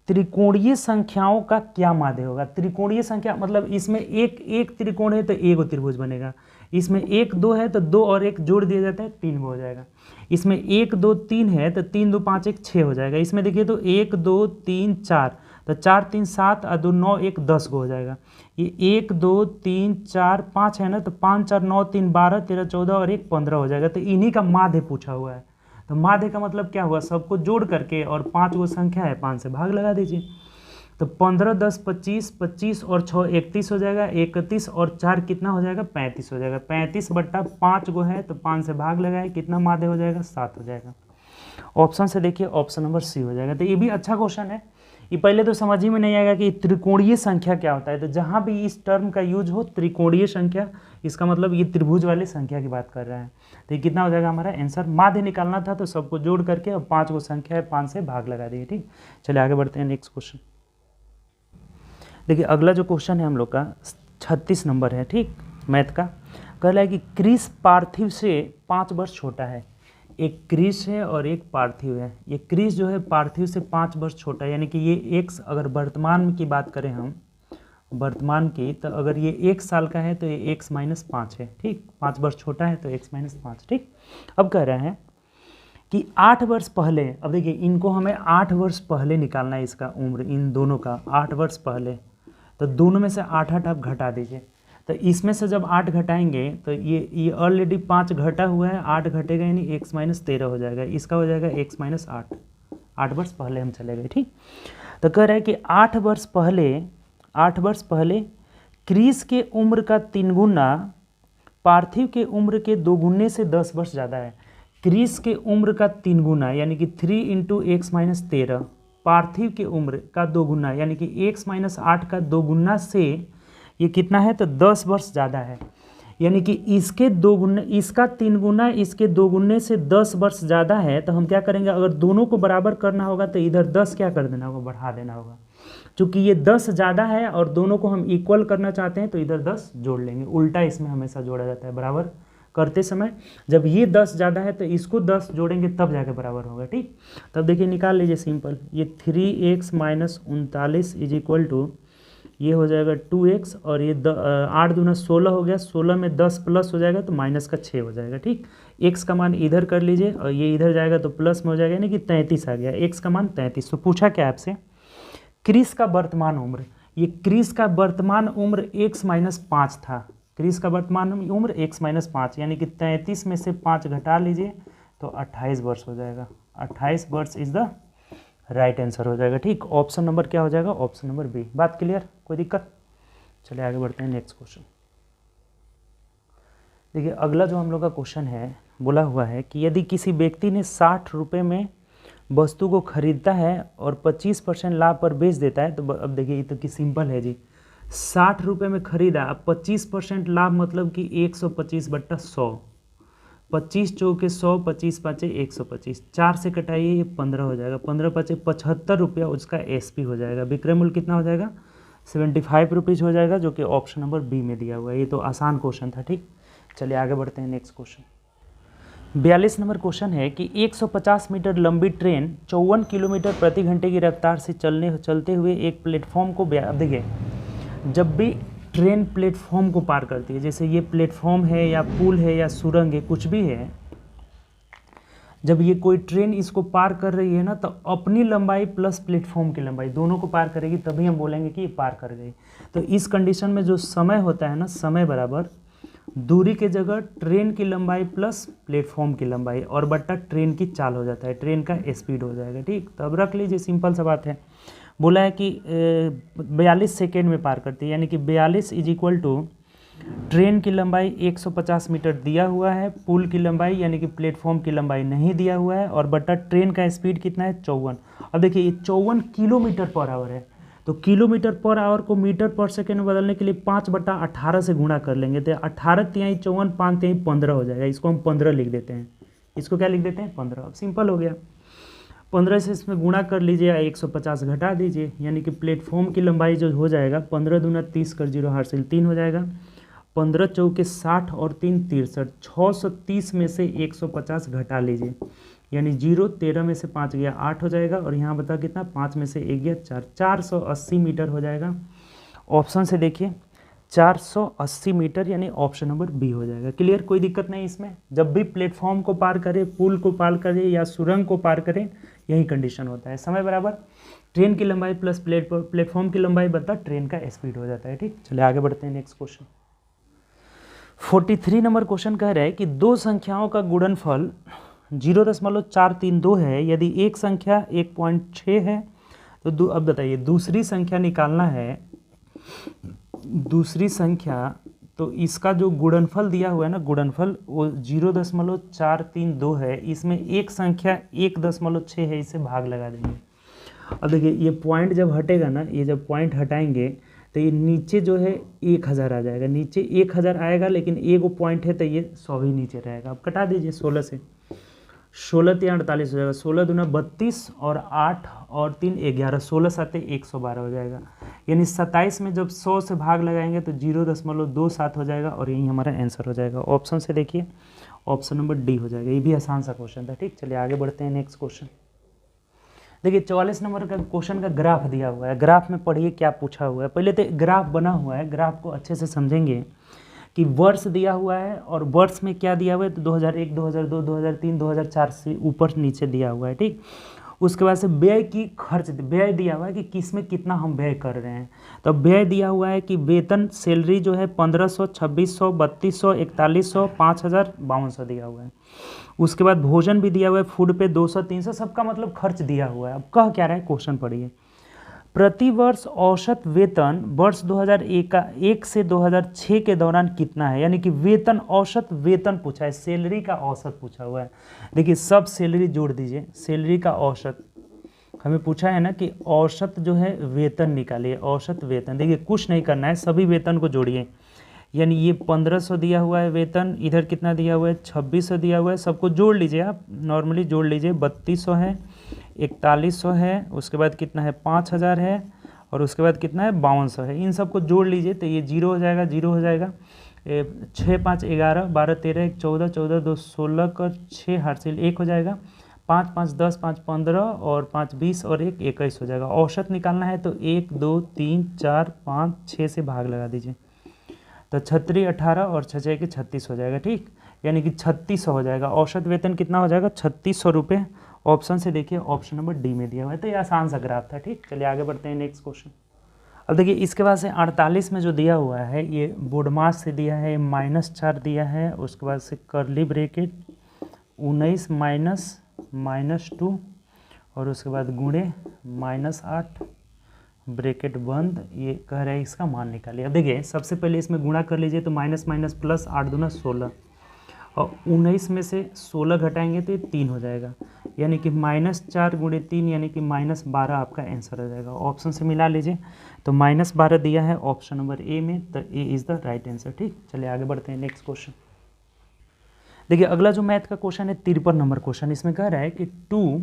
त्रिकोणीय संख्याओं का क्या माध्य होगा। त्रिकोणीय संख्या मतलब इसमें एक त्रिकोण है तो एक त्रिभुज बनेगा, इसमें 1 2 है तो 2 और 1 जोड़ दिया जाता है, 3 हो जाएगा। इसमें 1 2 3 है तो 3 2 5 1 6 हो जाएगा। इसमें देखिए तो 1 2 3 4, तो 4 3 7 और 2 9 1 10 हो जाएगा। ये 1 2 3 4 5 है ना, तो 5 4 9 3 12 13 14 और 1 15 हो जाएगा। तो इन्हीं का माध्य पूछा हुआ है। तो माध्य का मतलब क्या हुआ, सबको जोड़ करके, और 5 वो संख्या है, 5 से भाग लगा दीजिए। तो 15 10 25, 25 और 6 31 हो जाएगा, 31 और 4 कितना हो जाएगा, 35 हो जाएगा। 35/5 गो है तो 5 से भाग लगाए, कितना माध्य हो जाएगा, 7 हो जाएगा। ऑप्शन से देखिए ऑप्शन नंबर सी हो जाएगा। तो ये भी अच्छा क्वेश्चन है, ये पहले तो समझ ही में नहीं आएगा कि त्रिकोणीय संख्या क्या होता है। तो जहाँ भी इस टर्म का यूज हो त्रिकोणीय संख्या, इसका मतलब ये त्रिभुज वाली संख्या की बात कर रहा है। तो ये कितना हो जाएगा हमारा आंसर, माध्य निकालना था तो सबको जोड़ करके अब 5 गो संख्या है, 5 से भाग लगा दिए। ठीक, चलिए आगे बढ़ते हैं नेक्स्ट क्वेश्चन। देखिए अगला जो क्वेश्चन है हम लोग का 36 नंबर है, ठीक, मैथ का। कह रहा है कि क्रिस पार्थिव से 5 वर्ष छोटा है। एक क्रिस है और एक पार्थिव है। ये क्रिस जो है पार्थिव से 5 वर्ष छोटा है, यानी कि ये एक्स, अगर वर्तमान की बात करें हम, वर्तमान की, तो अगर ये 1 साल का है तो ये x - 5 है। ठीक, 5 वर्ष छोटा है तो x - 5। ठीक, अब कह रहे हैं कि 8 वर्ष पहले, अब देखिए इनको हमें 8 वर्ष पहले निकालना है, इसका उम्र इन दोनों का 8 वर्ष पहले। तो दोनों में से 8 8 आप घटा दीजिए। तो इसमें से जब 8 घटाएंगे तो ये ऑलरेडी 5 घटा हुआ है, 8 घटेगा यानी x - 13 हो जाएगा। इसका हो जाएगा x - 8, 8 वर्ष पहले हम चले गए। ठीक, तो कह रहे हैं कि 8 वर्ष पहले क्रिस के उम्र का 3 गुना पार्थिव के उम्र के 2 गुने से 10 वर्ष ज़्यादा है। क्रिस के उम्र का 3 गुना यानी कि 3 × x - 13, पार्थिव के उम्र का 2 गुना यानी कि x - 8 का 2 गुना से ये कितना है, तो 10 वर्ष ज़्यादा है। यानी कि इसके 2 गुना, इसका 3 गुना, इसके 2 गुने से 10 वर्ष ज़्यादा है। तो हम क्या करेंगे, अगर दोनों को बराबर करना होगा तो इधर 10 क्या कर देना होगा, बढ़ा देना होगा। चूँकि ये 10 ज़्यादा है और दोनों को हम इक्वल करना चाहते हैं तो इधर 10 जोड़ लेंगे। उल्टा इसमें हमेशा जोड़ा जाता है बराबर करते समय। जब ये 10 ज़्यादा है तो इसको 10 जोड़ेंगे तब जाके बराबर होगा। ठीक, तब देखिए निकाल लीजिए सिंपल, ये 3x - 39 = ये हो जाएगा 2x, और ये 8 दूना 16 हो गया, 16 में 10 प्लस हो जाएगा तो माइनस का 6 हो जाएगा। ठीक, x का मान इधर कर लीजिए और ये इधर जाएगा तो प्लस में हो जाएगा, यानी कि 33 आ गया। x का मान 33। तो पूछा क्या आपसे, क्रिस का वर्तमान उम्र। ये क्रिस का वर्तमान उम्र x - 5 था। क्रिस का वर्तमान उम्र x - 5 यानी कि 33 में से 5 घटा लीजिए तो 28 वर्ष हो जाएगा। 28 वर्ष इज द राइट आंसर हो जाएगा। ठीक, ऑप्शन नंबर क्या हो जाएगा, ऑप्शन नंबर बी। बात क्लियर, कोई दिक्कत? चलिए आगे बढ़ते हैं नेक्स्ट क्वेश्चन। देखिए अगला जो हम लोग का क्वेश्चन है, बोला हुआ है कि यदि किसी व्यक्ति ने 60 रुपये में वस्तु को खरीदता है और 25% लाभ पर बेच देता है, तो अब देखिए ये तो कि सिंपल है जी, 60 रुपये में खरीदा, 25% लाभ मतलब कि 125/100, 25 चौके 100, 25 पाँचे 125, 4 से कटाइए ये 15 हो जाएगा, 15 पाँचे 75 रुपया उसका एसपी हो जाएगा। विक्रय मूल्य कितना हो जाएगा, 75 रुपीज़ हो जाएगा, जो कि ऑप्शन नंबर बी में दिया हुआ है। ये तो आसान क्वेश्चन था। ठीक, चलिए आगे बढ़ते हैं नेक्स्ट क्वेश्चन। 42 नंबर क्वेश्चन है कि 150 मीटर लंबी ट्रेन 54 किलोमीटर प्रति घंटे की रफ्तार से चलते हुए एक प्लेटफॉर्म को, देखिए जब भी ट्रेन प्लेटफॉर्म को पार करती है, जैसे ये प्लेटफॉर्म है या पुल है या सुरंग है, कुछ भी है, जब ये कोई ट्रेन इसको पार कर रही है ना, तो अपनी लंबाई प्लस प्लेटफॉर्म की लंबाई दोनों को पार करेगी, तभी हम बोलेंगे कि ये पार कर गई। तो इस कंडीशन में जो समय होता है ना, समय बराबर दूरी के जगह ट्रेन की लंबाई प्लस प्लेटफॉर्म की लंबाई और बट्टा ट्रेन की चाल हो जाता है, ट्रेन का स्पीड हो जाएगा। ठीक, तो अब रख लीजिए, सिंपल सा बात है। बोला है कि 42 सेकेंड में पार करती है, यानी कि 42 इज इक्वल टू ट्रेन की लंबाई 150 मीटर दिया हुआ है, पुल की लंबाई यानी कि प्लेटफॉर्म की लंबाई नहीं दिया हुआ है, और बटा ट्रेन का स्पीड कितना है 54। अब देखिए ये 54 किलोमीटर पर आवर है, तो किलोमीटर पर आवर को मीटर पर सेकेंड में बदलने के लिए 5/18 से गुणा कर लेंगे, तो 18 तिहाई 54, 5 तिहाई 15 हो जाएगा। इसको हम 15 लिख देते हैं, इसको क्या लिख देते हैं 15। अब सिंपल हो गया, 15 से इसमें गुणा कर लीजिए, 150 घटा दीजिए, यानी कि प्लेटफॉर्म की लंबाई जो हो जाएगा 15 दूना 30 कर 0 हासिल 3 हो जाएगा, 15 चौके 60 और 3 63, 630 में से 150 घटा लीजिए, यानी 0, 13 में से 5 गया 8 हो जाएगा, और यहाँ बता कितना 5 में से 1 गया 4, 480 मीटर हो जाएगा। ऑप्शन से देखिए 480 मीटर, यानी ऑप्शन नंबर बी हो जाएगा। क्लियर, कोई दिक्कत नहीं इसमें। जब भी प्लेटफॉर्म को पार करें, पुल को पार करें या सुरंग को पार करें, यही कंडीशन होता है। समय बराबर ट्रेन की लंबाई प्लस प्लेटफॉर्म की लंबाई बता ट्रेन का स्पीड हो जाता है। ठीक, चलिए आगे बढ़ते हैं। नेक्स्ट क्वेश्चन 43 नंबर क्वेश्चन कह रहा है कि दो संख्याओं का गुणनफल 0.432 है, यदि एक संख्या 1.6 है तो अब बताइए दूसरी संख्या निकालना है। दूसरी संख्या, तो इसका जो गुणनफल दिया हुआ है ना, गुणनफल वो 0.432 है, इसमें एक संख्या 1.6 है, इसे भाग लगा देंगे। अब देखिए ये पॉइंट जब हटेगा ना, ये जब पॉइंट हटाएंगे तो ये नीचे जो है 1000 आ जाएगा, नीचे 1000 आएगा, लेकिन एक वो पॉइंट है तो ये 100 ही नीचे रहेगा। अब कटा दीजिए 16 से, 16 3 48 हो जाएगा, 16 दूना 32 और 8 और 3 11, 16 7 112 हो जाएगा, यानी 27 में जब 100 से भाग लगाएंगे तो 0.27 हो जाएगा, और यही हमारा आंसर हो जाएगा। ऑप्शन से देखिए, ऑप्शन नंबर डी हो जाएगा। ये भी आसान सा क्वेश्चन था। ठीक, चलिए आगे बढ़ते हैं। नेक्स्ट क्वेश्चन देखिए 44 नंबर का क्वेश्चन का ग्राफ दिया हुआ है। ग्राफ में पढ़िए क्या पूछा हुआ है। पहले तो ग्राफ बना हुआ है, ग्राफ को अच्छे से समझेंगे कि वर्ष दिया हुआ है, और वर्ष में क्या दिया हुआ है तो 2001, 2002, 2003, 2004 से ऊपर नीचे दिया हुआ है। ठीक, उसके बाद से व्यय की खर्च, व्यय दिया हुआ है कि किस में कितना हम व्यय कर रहे हैं। तो व्यय दिया हुआ है कि वेतन सैलरी जो है 1500, 2600, 3200, 4100, 5000, 5200 दिया हुआ है। उसके बाद भोजन भी दिया हुआ है, फूड पे 200, 300, सबका मतलब खर्च दिया हुआ है। अब कह क्या रहा है क्वेश्चन पढ़िए। प्रति वर्ष औसत वेतन वर्ष 2001 से 2006 के दौरान कितना है, यानी कि वेतन, औसत वेतन पूछा है, सैलरी का औसत पूछा हुआ है। देखिए सब सैलरी जोड़ दीजिए, सैलरी का औसत हमें पूछा है ना कि औसत जो है वेतन निकालिए, औसत वेतन। देखिए कुछ नहीं करना है, सभी वेतन को जोड़िए, यानी ये 1500 दिया हुआ है वेतन, इधर कितना दिया हुआ है 2600 दिया हुआ है, सबको जोड़ लीजिए आप, नॉर्मली जोड़ लीजिए। 3200 है, 4100 है, उसके बाद कितना है 5000 है, और उसके बाद कितना है 5200 है। इन सबको जोड़ लीजिए तो ये 0 हो जाएगा, 0 हो जाएगा। 6 5 11, 12 13 1 14, 14 2 16 का 6 हासिल 1 हो जाएगा, 5 5 10, 5 15 और 5 20 और 1 21 हो जाएगा। औसत निकालना है तो 1 2 3 4 5 6 से भाग लगा दीजिए, तो 36 18 और 6 के 36 हो जाएगा। ठीक, यानी कि 3600 हो जाएगा। औसत वेतन कितना हो जाएगा 3600 रुपये। ऑप्शन से देखिए, ऑप्शन नंबर डी में दिया हुआ है। तो ये आसान सा ग्राफ था। ठीक, चलिए आगे बढ़ते हैं। नेक्स्ट क्वेश्चन अब देखिए इसके बाद से 48 में जो दिया हुआ है ये बोर्डमास से दिया है, -4 दिया है, उसके बाद से करली ब्रेकेट 19 -2 और उसके बाद गुणे -8 ब्रेकेट बंद। ये कह रहा है इसका मान निकालिए। अब देखिए सबसे पहले इसमें गुणा कर लीजिए, तो माइनस माइनस प्लस 8 दूना 16, और 19 में से 16 घटाएंगे तो ये 3 हो जाएगा, यानी कि -4 गुणे 3 यानी कि -12 आपका आंसर हो जाएगा। ऑप्शन से मिला लीजिए, तो -12 दिया है ऑप्शन नंबर ए में, तो A is the right answer. ठीक, चलिए आगे बढ़ते हैं। नेक्स्ट क्वेश्चन देखिए अगला जो मैथ का क्वेश्चन है 53 नंबर क्वेश्चन। इसमें कह रहा है कि 2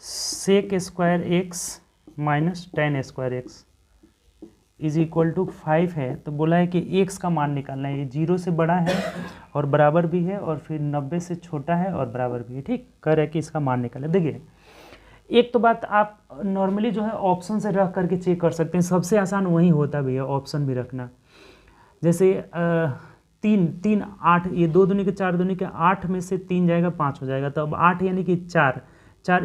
sec square x minus tan square x is equal to 5 है। तो बोला है कि x का मान निकालना है, ये 0 से बड़ा है और बराबर भी है, और फिर 90 से छोटा है और बराबर भी है। ठीक, कह रहा है कि इसका मान निकाले। देखिए एक तो बात आप नॉर्मली जो है ऑप्शन से रख करके चेक कर सकते हैं, सबसे आसान वही होता भी है ऑप्शन भी रखना। जैसे 3 8, ये 2 दूनी के 4 दूनी के 8 में से 3 जाएगा 5 हो जाएगा, तो अब 8 यानी कि 4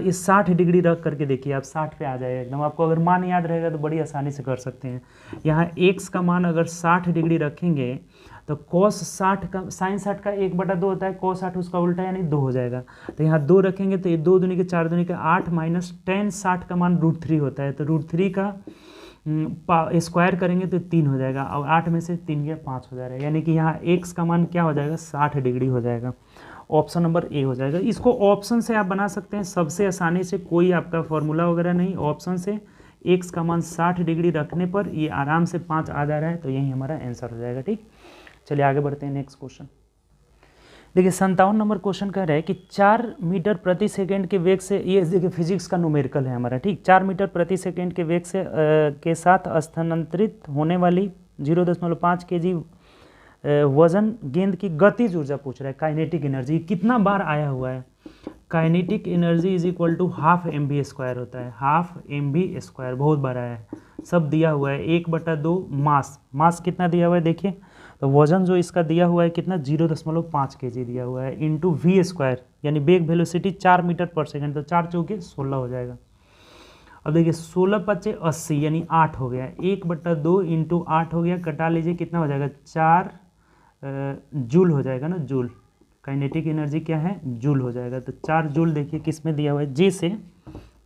इस 60 डिग्री रख करके देखिए आप 60 पे आ जाएगा एकदम। आपको अगर मान याद रहेगा तो बड़ी आसानी से कर सकते हैं। यहाँ x का मान अगर 60 डिग्री रखेंगे तो cos 60 का sin 60 का 1/2 होता है, cos 60 उसका उल्टा यानी 2 हो जाएगा। तो यहाँ 2 रखेंगे तो ये 2 दूनी के 4 दूनी के 8 माइनस tan 60 का मान √3 होता है, तो √3 का स्क्वायर करेंगे तो 3 हो जाएगा, और 8 में से 3 गया 5 हो जाएगा, यानी कि यहाँ x का मान क्या हो जाएगा 60 डिग्री हो जाएगा। ऑप्शन नंबर ए हो जाएगा। इसको ऑप्शन से आप बना सकते हैं सबसे आसानी से, कोई आपका फॉर्मूला वगैरह नहीं, ऑप्शन से x का मान 60 डिग्री रखने पर ये आराम से 5 आ जा रहा है, तो यही हमारा आंसर हो जाएगा। ठीक, चलिए आगे बढ़ते हैं नेक्स्ट क्वेश्चन। देखिए 57 नंबर क्वेश्चन कह रहा है कि 4 मीटर प्रति सेकेंड के वेग से, ये देखिए फिजिक्स का न्यूमेरिकल है हमारा, ठीक, 4 मीटर प्रति सेकेंड के वेग से के साथ स्थानांतरित होने वाली 0.5 kg वजन गेंद की गतिज ऊर्जा पूछ रहा है, काइनेटिक एनर्जी कितना बार आया हुआ है। Kinetic energy is equal to ½ mv² होता है, ½ mv², बहुत बार आया है, सब दिया हुआ है। 1/2 मास कितना दिया हुआ है देखिए, तो वजन जो इसका दिया हुआ है कितना 0.5 kg दिया हुआ है, इंटू v² यानी वेग वेलोसिटी 4 मीटर पर सेकेंड, तो 4 चौके 16 हो जाएगा। अब देखिए 16 × 5 = 80 यानी 8 हो गया, 1/2 इंटू 8 हो गया, कटा लीजिए कितना हो जाएगा 4 जूल हो जाएगा ना, जूल। काइनेटिक एनर्जी क्या है, जूल हो जाएगा। तो 4 जूल देखिए किस में दिया हुआ है, जे से,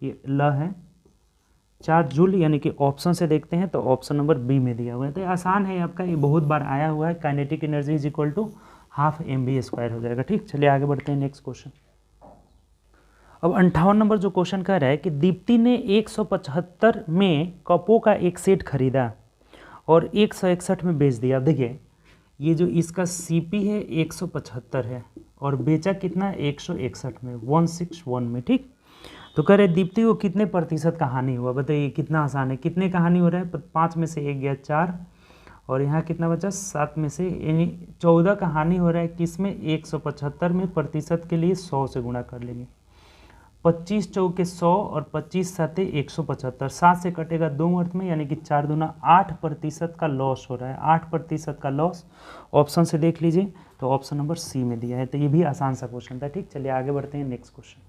ये ल है 4 जूल, यानी कि ऑप्शन से देखते हैं तो ऑप्शन नंबर बी में दिया हुआ है। तो आसान है आपका, ये बहुत बार आया हुआ है। Kinetic energy is equal to ½ mv² हो जाएगा। ठीक, चलिए आगे बढ़ते हैं नेक्स्ट क्वेश्चन। अब 58 नंबर जो क्वेश्चन कह रहा है कि दीप्ति ने 175 में कपों का एक सेट खरीदा और 161 में बेच दिया। अब देखिए ये जो इसका CP है 175 है और बेचा कितना 161 में, 161 में। ठीक, तो कह रहे दीप्ति को कितने प्रतिशत का हानि हुआ, बताइए कितना आसान है, कितने का हानि हो रहा है, 5 में से 1 गया 4, और यहाँ कितना बचा 7 में से, यानी 14 का हानि हो रहा है। किसमें 175 में, प्रतिशत के लिए 100 से गुणा कर लेंगे, 25 चौके 100 और 25 साते 175, 7 से कटेगा 2 अर्थ में, यानी कि 4 दूना 8% का लॉस हो रहा है, 8% का लॉस। ऑप्शन से देख लीजिए तो ऑप्शन नंबर सी में दिया है। तो ये भी आसान सा क्वेश्चन था। ठीक, चलिए आगे बढ़ते हैं नेक्स्ट क्वेश्चन।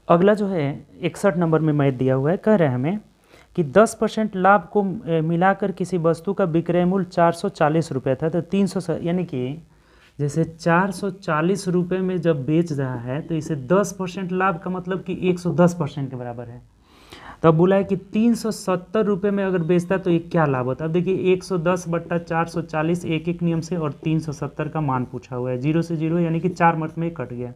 अगला जो है 61 नंबर में मैथ दिया हुआ है, कह रहे हैं हमें कि 10% लाभ को मिलाकर किसी वस्तु का विक्रय मूल्य 440 रुपये था, तो 300, यानी कि जैसे 440 रुपये में जब बेच रहा है तो इसे 10% लाभ का मतलब कि 110% के बराबर है। तो अब बोला है कि 370 रुपये में अगर बेचता तो ये क्या लाभ होता है। अब देखिए 110/440 एक नियम से, और 370 का मान पूछा हुआ है, 0 से 0 यानी कि 4 मर्त में कट गया,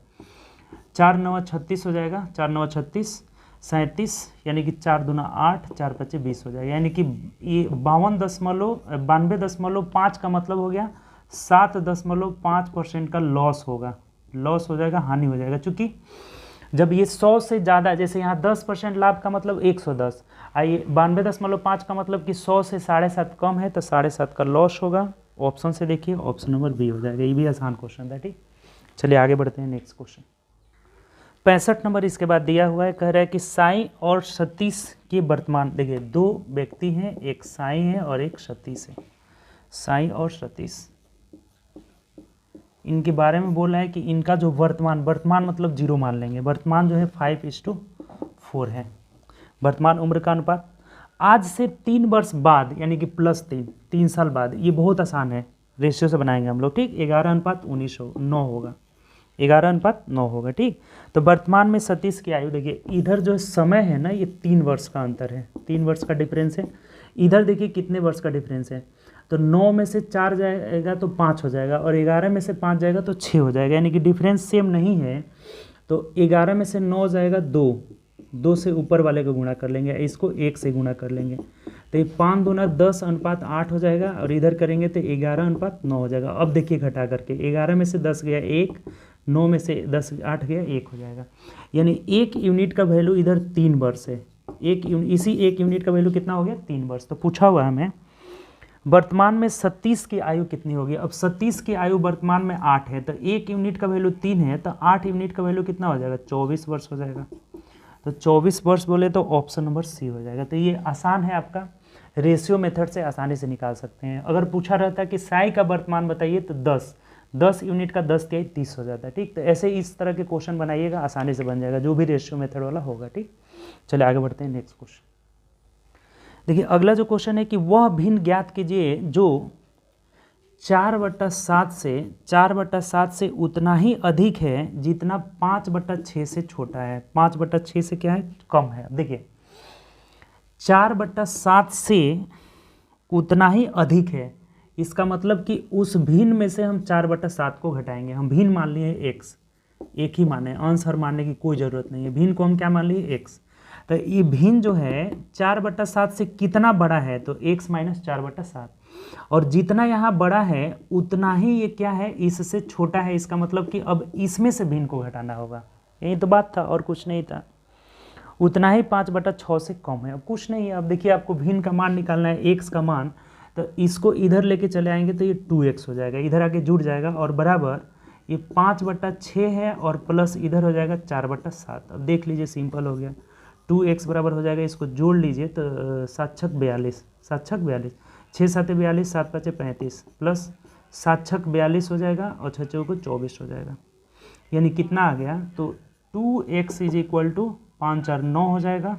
4 9 36 हो जाएगा, 4 9 36 37, यानी कि 4 दूना 8, 4 5 20 हो जाएगा, यानी कि ये 92.5 का मतलब हो गया 7.5% का लॉस होगा, लॉस हो जाएगा, हानि हो जाएगा। चूँकि जब ये 100 से ज़्यादा, जैसे यहाँ 10% लाभ का मतलब 110, आइए 92.5 का मतलब कि 100 से 7.5 कम है, तो 7.5 का लॉस होगा। ऑप्शन से देखिए ऑप्शन नंबर बी हो जाएगा। ये भी आसान क्वेश्चन था। ठीक, चलिए आगे बढ़ते हैं नेक्स्ट क्वेश्चन। 65 नंबर इसके बाद दिया हुआ है, कह रहा है कि साई और सतीश के वर्तमान, देखिए 2 व्यक्ति हैं, एक साई है और एक सतीश है, साई और सतीश, इनके बारे में बोला है कि इनका जो वर्तमान मतलब 0 मान लेंगे, वर्तमान जो है 5:4 है, वर्तमान उम्र का अनुपात। आज से 3 वर्ष बाद यानी कि +3, 3 साल बाद, ये बहुत आसान है, रेशियो से बनाएंगे हम लोग। ठीक, 11:9 होगा, 11:9 होगा। ठीक, तो वर्तमान में सतीश की आयु, देखिए इधर जो समय है ना, ये 3 वर्ष का अंतर है, 3 वर्ष का डिफरेंस है। इधर देखिए कितने वर्ष का डिफरेंस है, तो 9 में से 4 जाएगा तो 5 हो जाएगा, और 11 में से 5 जाएगा तो 6 हो जाएगा, यानी कि डिफरेंस सेम नहीं है। तो 11 में से 9 जाएगा 2 से ऊपर वाले को गुणा कर लेंगे, इसको 1 से गुणा कर लेंगे, तो ये 5 दूना 10:8 हो जाएगा, और इधर करेंगे तो 11:9 हो जाएगा। अब देखिए घटा करके 11 में से 10 गया 1, 9 में से 8 गया 1 हो जाएगा, यानी 1 यूनिट का वैल्यू इधर 3 वर्ष है, इसी 1 यूनिट का वैल्यू कितना हो गया 3 वर्ष। तो पूछा हुआ है हमें वर्तमान में सतीश की आयु कितनी होगी। अब सतीश की आयु वर्तमान में 8 है, तो 1 यूनिट का वैल्यू 3 है, तो 8 यूनिट का वैल्यू कितना हो जाएगा 24 वर्ष हो जाएगा। तो 24 वर्ष बोले तो ऑप्शन नंबर सी हो जाएगा। तो ये आसान है आपका, रेशियो मेथड से आसानी से निकाल सकते हैं। अगर पूछा रहता है कि साई का वर्तमान बताइए तो 10 यूनिट का 10 तिहाई 30 हो जाता है। ठीक, तो ऐसे इस तरह के क्वेश्चन बनाइएगा, आसानी से बन जाएगा जो भी रेशियो मेथड वाला होगा। ठीक, चलिए आगे बढ़ते हैं नेक्स्ट क्वेश्चन। देखिए अगला जो क्वेश्चन है कि वह भिन्न ज्ञात कीजिए जो 4/7 से उतना ही अधिक है जितना 5/6 से छोटा है। 5/6 से क्या है, कम है। देखिए 4/7 से उतना ही अधिक है, इसका मतलब कि उस भिन्न में से हम 4/7 को घटाएंगे। हम भिन्न मान लिए x, एक ही माने, अंश हर मानने की कोई ज़रूरत नहीं है। भिन्न को हम क्या मान लिए, x। तो ये भिन्न जो है 4/7 से कितना बड़ा है, तो x - 4/7, और जितना यहाँ बड़ा है उतना ही ये क्या है, इससे छोटा है। इसका मतलब कि अब इसमें से भिन्न को घटाना होगा। यही तो बात था और कुछ नहीं था। उतना ही 5/6 से कम है, अब कुछ नहीं है। अब देखिए आपको भिन्न का मान निकालना है, x का मान, तो इसको इधर लेके चले आएंगे तो ये 2x हो जाएगा, इधर आके जुड़ जाएगा, और बराबर ये 5/6 है और प्लस इधर हो जाएगा 4/7। अब देख लीजिए सिंपल हो गया। 2x बराबर हो जाएगा, इसको जोड़ लीजिए तो 7×6 42, 7×6 42, 6×7 42, 7×5 35, प्लस 7×6 42 हो जाएगा और 6×4 24 हो जाएगा। यानी कितना आ गया, तो 2x = 5×4 9 हो जाएगा,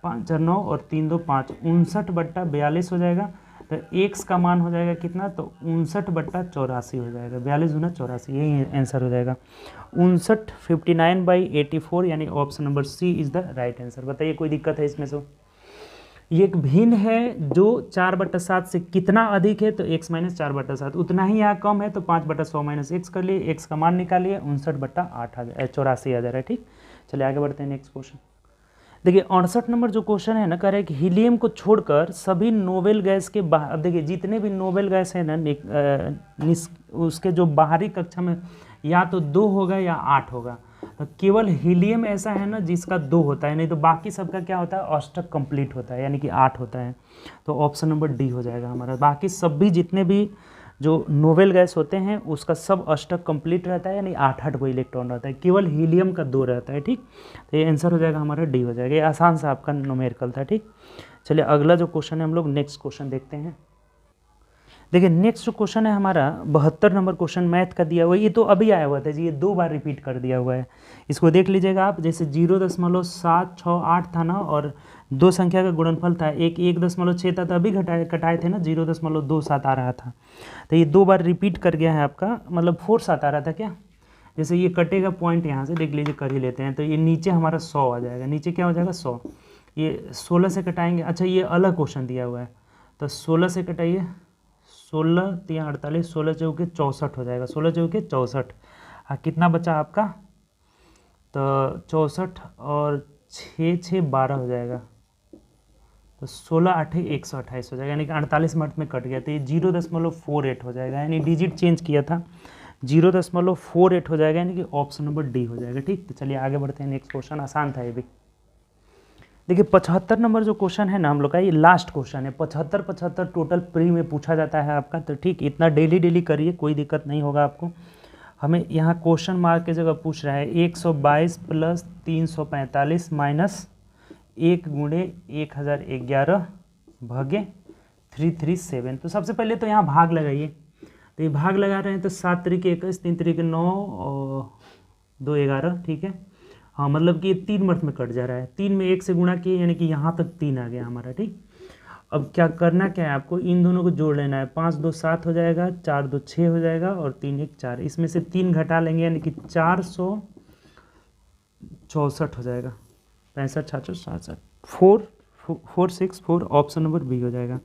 5×4 9 और 3×2 5, 59/42 हो जाएगा। तो x का मान हो जाएगा कितना, तो 59/84 हो जाएगा। 42 × 84, यही आंसर हो जाएगा। 59 59/84, यानी option number C is the right answer. बताइए कोई दिक्कत है इसमें से? ये एक भिन्न है जो 4/7 से कितना अधिक है, तो x - 4/7, उतना ही यहाँ कम है तो 5/100 - x कर लिए, x का मान निकालिए, 59/84 आ जा रहा है। ठीक, चलिए आगे बढ़ते हैं नेक्स्ट क्वेश्चन। देखिए 68 नंबर जो क्वेश्चन है ना, कह रहा है कि हीलियम को छोड़कर सभी नोबेल गैस के बाहर, अब देखिए जितने भी नोबेल गैस है ना उसके जो बाहरी कक्षा में या तो 2 होगा या 8 होगा, तो केवल हीलियम ऐसा है ना जिसका 2 होता है, नहीं तो बाकी सबका क्या होता है, अष्टक कंप्लीट होता है, यानी कि 8 होता है। तो ऑप्शन नंबर डी हो जाएगा हमारा। बाकी सब भी जितने भी जो नोबेल गैस होते हैं उसका सब अष्टक कंप्लीट रहता है, यानी 8 को इलेक्ट्रॉन रहता है, केवल हीलियम का 2 रहता है। ठीक, तो ये आंसर हो जाएगा हमारा डी हो जाएगा। ये आसान सा आपका न्यूमेरिकल था। ठीक, चलिए अगला जो क्वेश्चन है हम लोग नेक्स्ट क्वेश्चन देखते हैं। देखिए नेक्स्ट जो क्वेश्चन है हमारा 72 नंबर क्वेश्चन मैथ का दिया हुआ है। ये तो अभी आया हुआ था जी, ये 2 बार रिपीट कर दिया हुआ है। इसको देख लीजिएगा आप, जैसे 0.768 था ना, और 2 संख्या का गुणनफल था, एक 1.6 था, तो अभी कटाए थे ना, 0.27 आ रहा था। तो ये 2 बार रिपीट कर गया है आपका, मतलब 4/7 आ रहा था क्या। जैसे ये कटेगा पॉइंट यहाँ से, देख लीजिए कर ही लेते हैं, तो ये नीचे हमारा 100 आ जाएगा। नीचे क्या हो जाएगा, 100। ये 16 से कटाएंगे। अच्छा ये अलग क्वेश्चन दिया हुआ है, तो 16 से कटाइए, 16 3 48, 16 चौके 64 हो जाएगा, 16 चौके 64। हाँ कितना बचा आपका, तो 64 और 6 6 12 हो जाएगा, तो 16 8 128 हो जाएगा, यानी कि 48 मिनट में कट गया। तो ये 0.48 हो जाएगा, यानी डिजिट चेंज किया था, 0.48 हो जाएगा, यानी कि ऑप्शन नंबर डी हो जाएगा। ठीक, तो चलिए आगे बढ़ते हैं नेक्स्ट क्वेश्चन। आसान था ये भी। देखिए 75 नंबर जो क्वेश्चन है ना हम लोग का, ये लास्ट क्वेश्चन है। 75 टोटल प्री में पूछा जाता है आपका, तो ठीक इतना डेली करिए, कोई दिक्कत नहीं होगा आपको। हमें यहाँ क्वेश्चन मार्क की जगह पूछ रहा है 122 + 345 - 1 × 1011 / 337। तो सबसे पहले तो यहाँ भाग लगाइए। तो ये भाग लगा रहे हैं, तो 7 × 21, 3 × 9 और 2 11। ठीक है, हाँ मतलब कि ये 3 मिनट में कट जा रहा है। 3 में 1 से गुणा किए, यानी कि यहाँ तक 3 आ गया हमारा। ठीक, अब क्या करना क्या है आपको, इन दोनों को जोड़ लेना है। 5 2 7 हो जाएगा, 4 2 6 हो जाएगा, और 3 1 4। इसमें से 3 घटा लेंगे, यानी कि 464 हो जाएगा। 65 66 67 4 ऑप्शन नंबर बी हो जाएगा।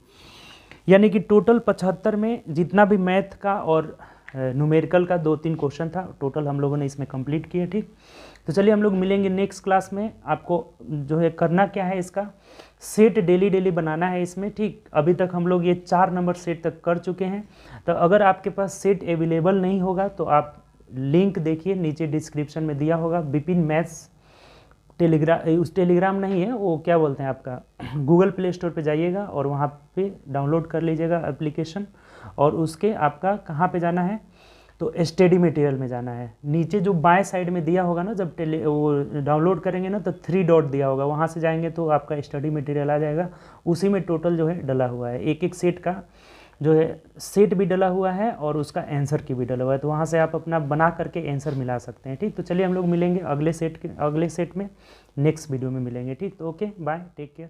यानी कि टोटल 75 में जितना भी मैथ का और न्यूमेरिकल का 2-3 क्वेश्चन था, टोटल हम लोगों ने इसमें कंप्लीट किया। ठीक, तो चलिए हम लोग मिलेंगे नेक्स्ट क्लास में। आपको जो है करना क्या है, इसका सेट डेली बनाना है इसमें। ठीक, अभी तक हम लोग ये 4 नंबर सेट तक कर चुके हैं। तो अगर आपके पास सेट अवेलेबल नहीं होगा तो आप लिंक देखिए, नीचे डिस्क्रिप्शन में दिया होगा, विपिन मैथ्स टेलीग्राम नहीं है वो, क्या बोलते हैं आपका, गूगल प्ले स्टोर पे जाइएगा और वहाँ पे डाउनलोड कर लीजिएगा एप्लीकेशन, और उसके आपका कहाँ पे जाना है, तो स्टडी मटेरियल में जाना है। नीचे जो बाएं साइड में दिया होगा ना, जब वो डाउनलोड करेंगे ना तो 3 डॉट दिया होगा, वहाँ से जाएंगे तो आपका स्टडी मटेरियल आ जाएगा। उसी में टोटल जो है डला हुआ है, एक एक सेट का जो है सेट भी डला हुआ है और उसका आंसर की भी डला हुआ है। तो वहाँ से आप अपना बना करके आंसर मिला सकते हैं। ठीक, तो चलिए हम लोग मिलेंगे अगले सेट में, नेक्स्ट वीडियो में मिलेंगे। ठीक, तो ओके बाय, टेक केयर।